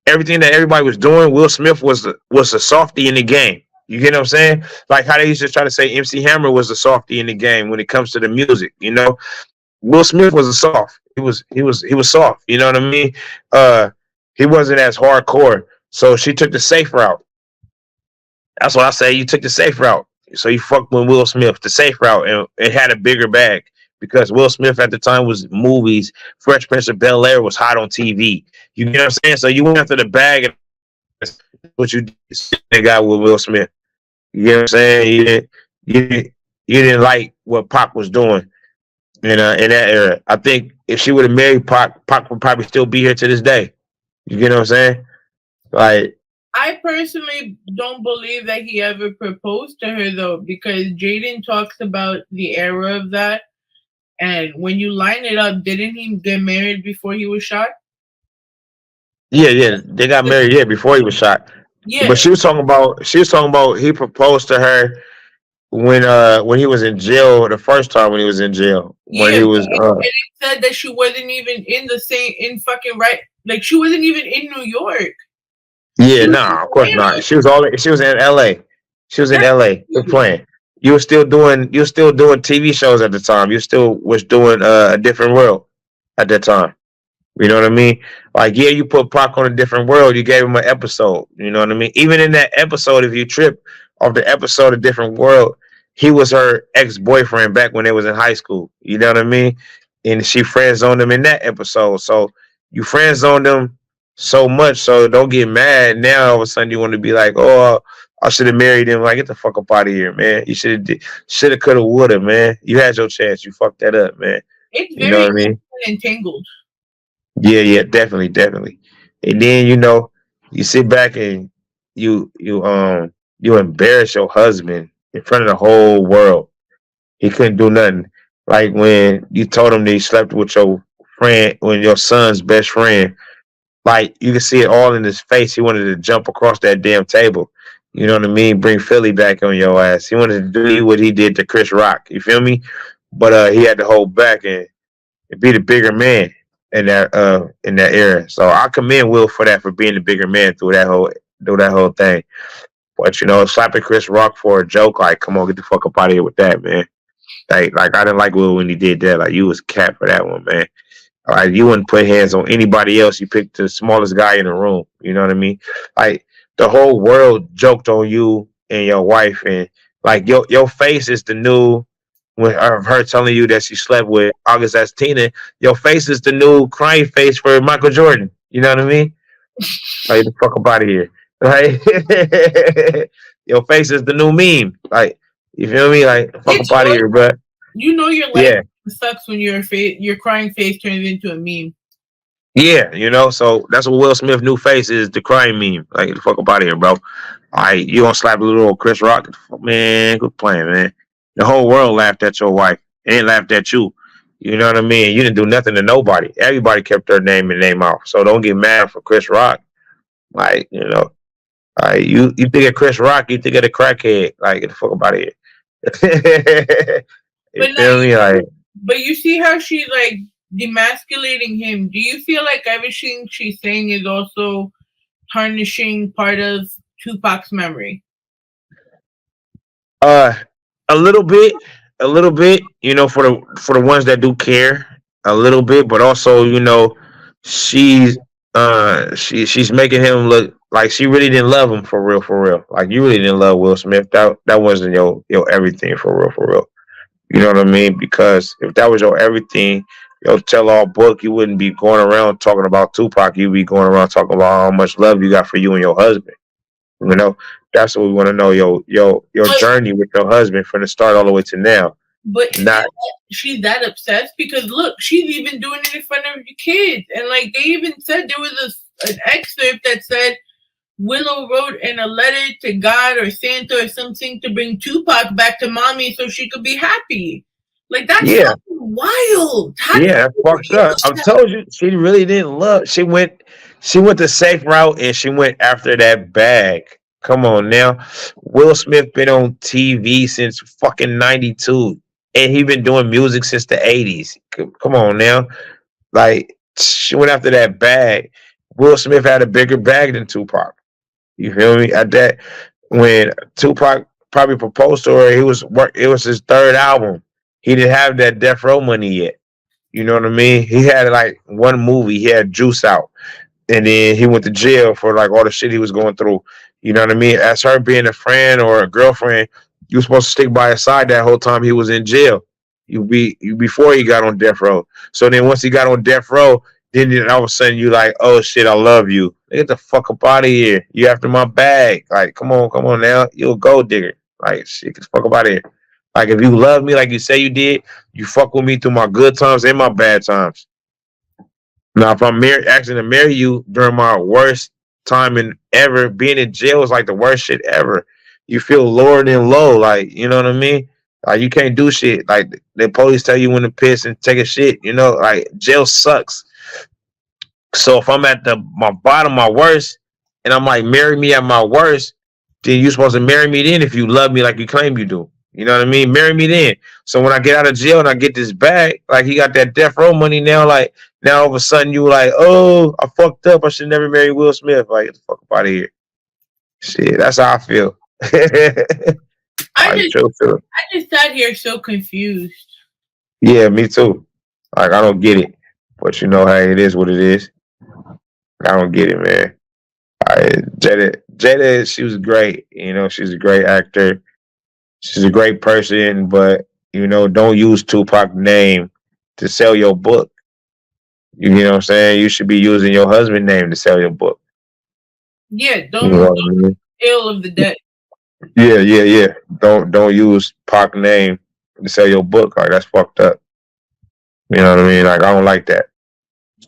everything that everybody was doing, Will Smith was a softie in the game. You get what I'm saying? Like how they used to try to say MC Hammer was a softie in the game when it comes to the music. Will Smith was a soft. He was soft. You know what I mean? he wasn't as hardcore. So she took the safe route. That's what I say. You took the safe route. So you fucked with Will Smith, the safe route, and it had a bigger bag because Will Smith at the time was movies. Fresh Prince of Bel-Air was hot on TV. You know what I'm saying? So you went after the bag, and that's what you got with Will Smith. You know what I'm saying? You didn't like what Pac was doing in that era. I think if she would have married Pac, Pac would probably still be here to this day. You get what I'm saying? Like, I personally don't believe that he ever proposed to her though, because Jaden talks about the era of that, and when you line it up, didn't he get married before he was shot? Yeah, they got married before he was shot. Yeah, but she was talking about he proposed to her when he was in jail the first time when he was in jail when he was and it said that she wasn't even in fucking right, like she wasn't even in New York. Yeah, no, of course not. She was in LA. She was in LA. They're playing. You were still doing TV shows at the time. You still was doing a different world at that time. You know what I mean? Like, yeah, you put Pac on a different world. You gave him an episode. You know what I mean? Even in that episode, if you trip off the episode, A Different World, he was her ex-boyfriend back when they was in high school. You know what I mean? And she friend zoned him in that episode. So you friend zoned him so much, so don't get mad now. All of a sudden, you want to be like, "Oh, I should have married him." Like, get the fuck up out of here, man. You should have, could have, would have, man. You had your chance. You fucked that up, man. It's you know what I mean? Entangled. Yeah, definitely. And then you sit back and you embarrass your husband in front of the whole world. He couldn't do nothing. Like when you told him that he slept with your friend, when your son's best friend. Like, you can see it all in his face. He wanted to jump across that damn table. You know what I mean? Bring Philly back on your ass. He wanted to do what he did to Chris Rock. You feel me? But he had to hold back and be the bigger man in that era. So I commend Will for that, for being the bigger man through that whole thing. But slapping Chris Rock for a joke, like, come on, get the fuck up out of here with that, man. Like I didn't like Will when he did that. Like, you was cat for that one, man. All right, you wouldn't put hands on anybody else. You picked the smallest guy in the room. You know what I mean? Like, the whole world joked on you and your wife, and like your face is the new. When of her telling you that she slept with August Astina, your face is the new crying face for Michael Jordan. You know what I mean? Like, the fuck up out of here. Like, your face is the new meme. Like, you feel me? Like, fuck up out of here, bro. You know your life sucks when your crying face turns into a meme. Yeah, so that's what Will Smith's new face is, the crying meme. Like, get the fuck up out of here, bro. All right, you gonna slap a little old Chris Rock? Man, good playing, man. The whole world laughed at your wife. They laughed at you. You know what I mean? You didn't do nothing to nobody. Everybody kept their name off. So don't get mad for Chris Rock. Like, you think of Chris Rock, you think of the crackhead. Like, get the fuck up out of here. You feel me? Like, but you see how she's like demasculating him. Do you feel like everything she's saying is also tarnishing part of Tupac's memory? A little bit, for the ones that do care, a little bit, but also, she's making him look like she really didn't love him for real. Like, you really didn't love Will Smith. That wasn't your everything for real. You know what I mean? Because if that was your everything, your tell-all book, you wouldn't be going around talking about Tupac. You'd be going around talking about how much love you got for you and your husband. That's what we want to know. Your journey with your husband from the start all the way to now. But she's that obsessed because look, she's even doing it in front of your kids, and like they even said there was an excerpt that said Willow wrote in a letter to God or Santa or something to bring Tupac back to mommy so she could be happy. Like, that's fucking wild. That's fucked up. I told you, she really didn't love. She went the safe route and she went after that bag. Come on now. Will Smith been on TV since fucking 92. And he been doing music since the 80s. Come on now. Like, she went after that bag. Will Smith had a bigger bag than Tupac. You feel me? At that, when Tupac probably proposed to her, it was his third album. He didn't have that Death Row money yet. You know what I mean? He had like one movie. He had Juice out. and then he went to jail for like all the shit he was going through. You know what I mean? As her being a friend or a girlfriend, you were supposed to stick by his side that whole time he was in jail. You before he got on death row. So then once he got on death row, then all of a sudden you like, oh shit, I love you. Get the fuck up out of here. You after my bag. Like, come on now. You'll go digger. Like, shit, get the fuck up out of here. Like, if you love me like you say you did, you fuck with me through my good times and my bad times. Now, if I'm asking to marry you during my worst time in ever, being in jail is like the worst shit ever. You feel lower than low, like, you know what I mean? Like, you can't do shit. Like, the police tell you when to piss and take a shit, you know? Like, jail sucks. So if I'm at my bottom, my worst, and I'm like, marry me at my worst, then you're supposed to marry me then if you love me like you claim you do. You know what I mean? Marry me then. So when I get out of jail and I get this bag, like he got that death row money now, like now all of a sudden you like, oh, I fucked up. I should never marry Will Smith. Like, get the fuck up out of here. Shit, that's how I feel. I just sat here so confused. Yeah, me too. Like, I don't get it. But you know, hey, it is what it is. I don't get it, man. Jada, she was great. You know, she's a great actor. She's a great person, but you know, don't use Tupac's name to sell your book. You know what I'm saying? You should be using your husband's name to sell your book. Yeah, You know what I mean? ill of the dead. Yeah. Don't use Pac's name to sell your book. Like, that's fucked up. You know what I mean? Like, I don't like that.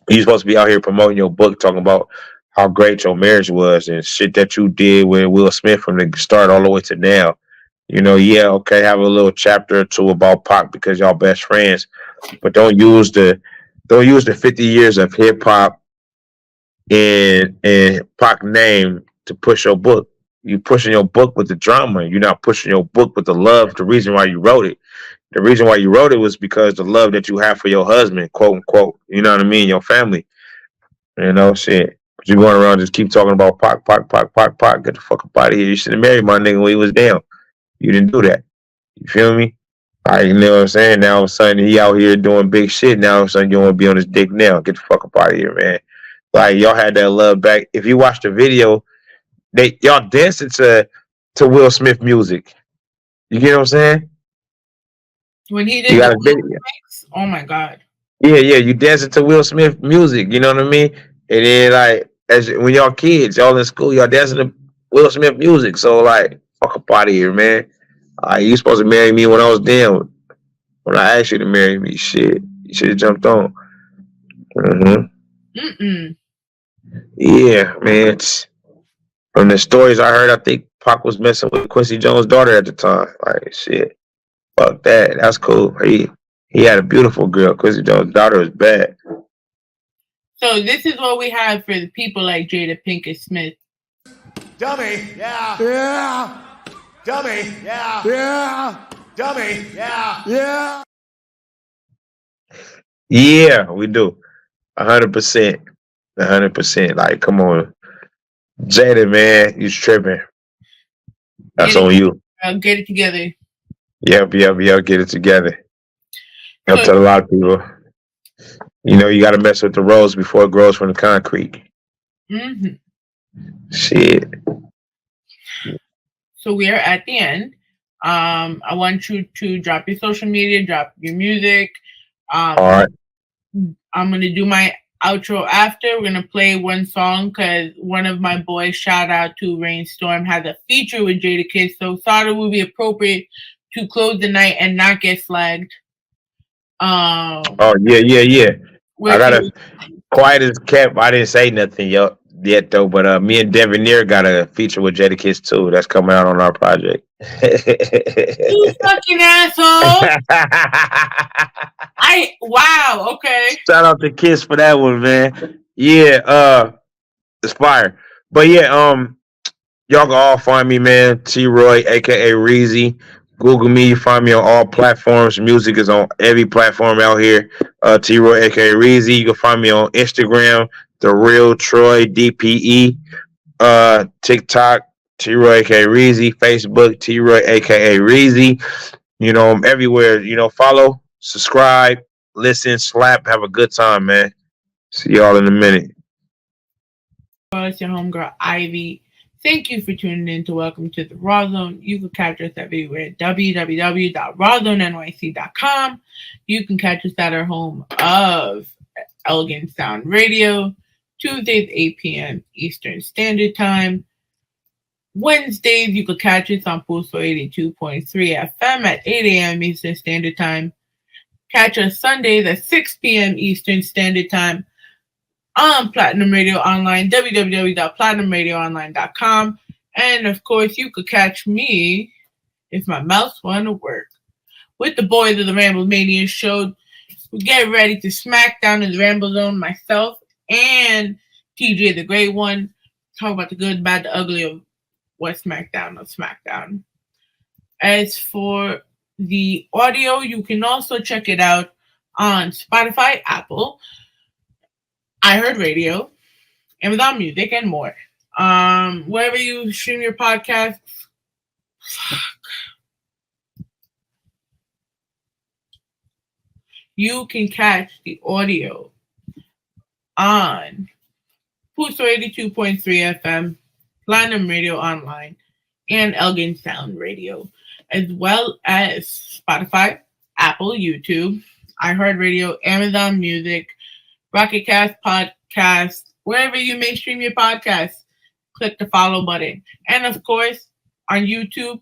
You're supposed to be out here promoting your book, talking about how great your marriage was and shit that you did with Will Smith from the start all the way to now. You know, yeah, okay, have a little chapter or two about Pac because y'all best friends, but don't use the 50 years of hip hop and Pac name to push your book. You pushing your book with the drama. You're not pushing your book with the love. The reason why you wrote it. The reason why you wrote it was because the love that you have for your husband, quote unquote. You know what I mean? Your family. You know, shit. But you going around just keep talking about Pac. Get the fuck up out of here. You should have married my nigga when he was down. You didn't do that. You feel me? You know what I'm saying? Now all of a sudden he out here doing big shit. Now all of a sudden you want to be on his dick now. Get the fuck up out of here, man. Like, y'all had that love back. If you watch the video, y'all dancing to Will Smith music. You get what I'm saying? When he did you got the a video. mix, oh my god. Yeah, you dancing to Will Smith music. You know what I mean? And then like when y'all kids, y'all in school, y'all dancing to Will Smith music. So like, fuck up out of here, man. You supposed to marry me when I was down. When I asked you to marry me, shit, you should have jumped on. Yeah, man. From the stories I heard, I think Pac was messing with Quincy Jones' daughter at the time. Like, shit, fuck that. That's cool. He had a beautiful girl. Quincy Jones' daughter was bad. So this is what we have for the people like Jada Pinkett Smith. Dummy, yeah. Dummy, yeah. Dummy, yeah. Yeah, we do. 100%. 100%. Like, come on. Jada, man, you tripping. That's on you. Get it together. Yep. Get it together. I'll tell a lot of people. You know, you got to mess with the rose before it grows from the concrete. Shit. So we are at the end. I want you to drop your social media, drop your music. All right. I'm going to do my outro after. We're going to play one song because one of my boys, shout out to Rainstorm, has a feature with Jadakiss. So thought it would be appropriate to close the night and not get flagged. Yeah. I got a quiet as kept. I didn't say nothing yet though, but me and Devoneer got a feature with Jadakiss too. That's coming out on our project. You fucking asshole! Wow. Okay. Shout out to Kiss for that one, man. Yeah. It's fire. But yeah, y'all can all find me, man. T-Roy, aka Reezy. Google me, you find me on all platforms. Music is on every platform out here. T-Roy, aka Reezy. You can find me on Instagram, The Real Troy, DPE. TikTok, T-Roy, aka Reezy. Facebook, T-Roy, aka Reezy. You know, I'm everywhere. You know, follow, subscribe, listen, slap, have a good time, man. See y'all in a minute. It's your homegirl, Ivy. Thank you for tuning in to Welcome to the Rawrrzone. You can catch us everywhere at www.rawrzonenyc.com. You can catch us at our home of Elegant Sound Radio, Tuesdays, 8 p.m. Eastern Standard Time. Wednesdays, you can catch us on Pulso 82.3 FM at 8 a.m. Eastern Standard Time. Catch us Sundays at 6 p.m. Eastern Standard Time on Platinum Radio Online, www.platinumradioonline.com. And, of course, you could catch me, if my mouth want to work, with the boys of the Ramble Mania show. We get ready to smack down in the Ramble Zone, myself and TJ, the Great One. Talk about the good, bad, the ugly of what's SmackDown of SmackDown. As for the audio, you can also check it out on Spotify, Apple, iHeartRadio, Amazon Music, and more. Wherever you stream your podcasts. You can catch the audio on Pulso 82.3 FM, Platinum Radio Online, and Elegant Sound Radio, as well as Spotify, Apple, YouTube, iHeartRadio, Amazon Music, Rocket Cast Podcast, wherever you may stream your podcast. Click the follow button. And of course, on YouTube,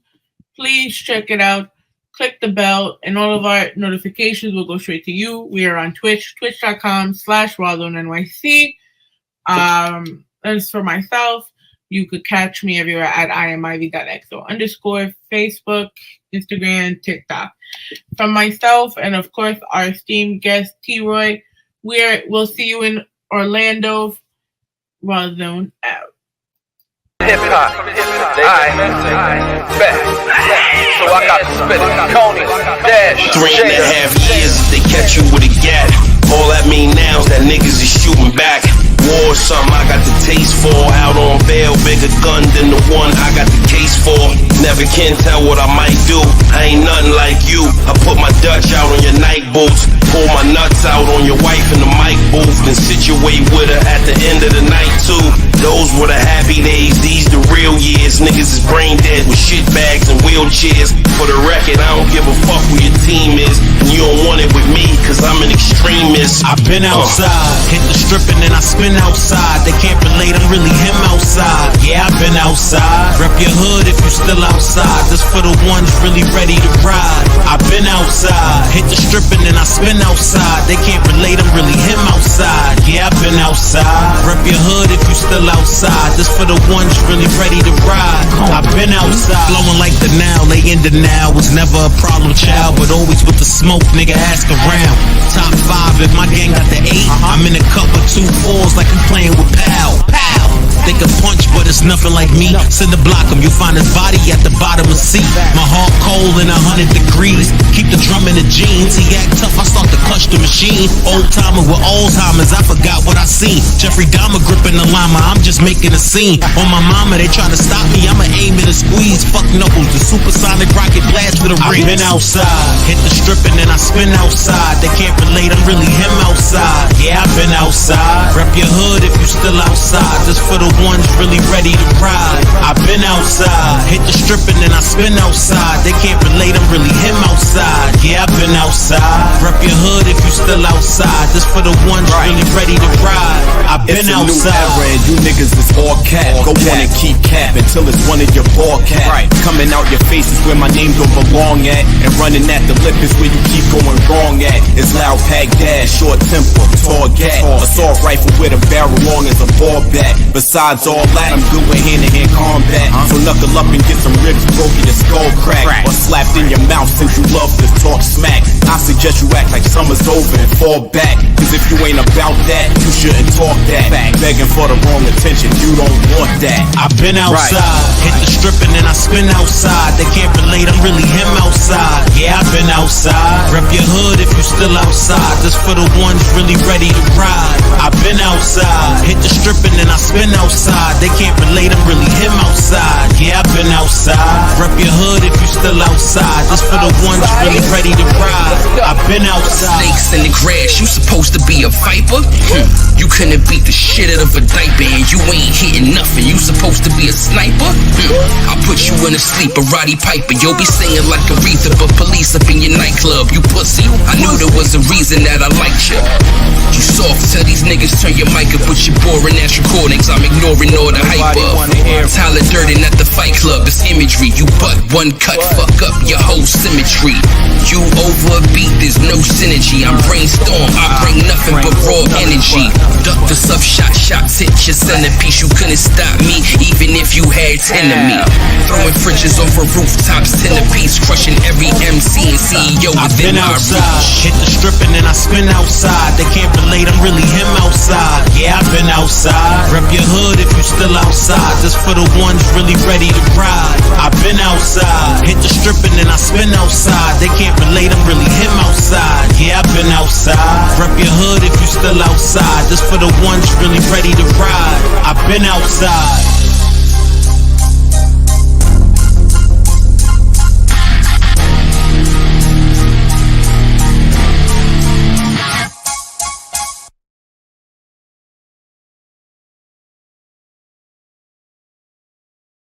please check it out. Click the bell, and all of our notifications will go straight to you. We are on Twitch, twitch.com/RawrzoneNYC. As for myself, you could catch me everywhere at IamIvy.xo_, Facebook, Instagram, TikTok. From myself, and of course, our esteemed guest, T-Roy, we'll see you in Orlando. Rawrrzone out. Hip-hop, I bet. So I got to spit it. Coney, Dash, 3.5 years if they catch you with a gat. All that mean now is that niggas is shooting back. War or something I got the taste for. Out on bail, bigger gun than the one I got the case for. Never can tell what I might do. I ain't nothing like you. I put my Dutch out on your night boots. Pull my nuts out on your wife in the mic booth. Then situate with her at the end of the night too. Those were the happy days, these the real years. Niggas is brain dead with shit bags and wheelchairs. For the record, I don't give a fuck who your team is. And you don't want it with me, cause I'm an extremist. I've been outside, hit the strip and then I spin outside. They can't relate, I'm really him outside. Yeah, I've been outside. Rep your hood if you still outside. This for the ones really ready to ride. I've been outside, hit the strip and then I spin outside. They can't relate, I'm really him outside. Yeah, I've been outside. Rep your hood if you still outside. This for the ones really ready to ride. I've been outside, flowing like the now. They in the now was never a problem child, but always with the smoke, nigga, ask around. Top 5 if my gang got the 8. I'm in a cup with 2 4s like I'm playing with Pow. Pow. They can punch, but it's nothing like me. Send to block him, you find his body at the bottom of C. My heart cold in 100 degrees. Keep the drum in the jeans. He act tough, I start to clutch the machine. Old timer with Alzheimer's, I forgot what I seen. Jeffrey Dahmer gripping the llama, I'm just making a scene. On my mama, they try to stop me, I'ma aim it and squeeze. Fuck Knuckles, the supersonic rocket blast for the ring. I've been outside, hit the strip and then I spin outside. They can't relate, I'm really him outside. Yeah, I've been outside. Rep your hood if you still outside. This for the ones really ready to ride. I've been outside, hit the strip and then I spin outside. They can't relate, I'm really him outside. Yeah, I've been outside. Rep your hood if you still outside. This for the ones really ready to ride. I've been outside. New era and you niggas is all cap. Go on and keep cap until it's one of your ball cap. Coming out your faces where my name don't belong at, and running at the lip is where you keep going wrong at. It's loud pack dash, short temper, tall gat, assault rifle with a barrel long as a ball bat. Besides all that, I'm good with hand-to-hand combat. So knuckle up and get some ribs broken, your skull cracked, or slapped in your mouth since you love to talk smack. I suggest you act like summer's over and fall back, cause if you ain't about that, you shouldn't talk that. Begging for the wrong attention, you don't want that. I've been outside, hit the strip and then I spin outside. They can't relate, I'm really him outside. Yeah, I've been outside. Rep your hood if you still outside. This for the ones really ready to ride. I've been outside, hit the strip and then I spin outside. They can't relate, I'm really him outside. Yeah, I've been outside. Rep your hood if you still outside. This for the ones really ready to ride. I've been outside. Snakes in the grass, you supposed to be a viper? You couldn't beat the shit out of a diaper and you ain't hitting nothing. You supposed to be a sniper? I put you in a sleeper, Roddy Piper. You'll be singing like Aretha, but police up in your nightclub. You pussy. I knew there was a reason that I liked you. You soft, tell these niggas turn your mic up with your boring ass recordings. I'm ignoring all the hype up. Tyler Durden at the Fight Club, it's imagery. You butt one cut, fuck up your whole symmetry. You over a beat, there's no synergy. I'm brainstorm, I bring nothing but raw energy. Duck the sub shot, shots hit your centerpiece. You couldn't stop me, even if you had 10 of me. Throwing fridges over rooftops, 10 apiece, crushing every MC and CEO within my reach. Hit the stripping and I spin outside. They can't relate, I'm really him outside. Yeah, I've been outside. Rep your hood if you still outside. This for the ones really ready to ride. I've been outside. Hit the stripping and I spin outside. They can't relate, I'm really him outside. Yeah, I've been outside. Rep your hood if you still outside. This for the ones really ready to ride. I've been outside.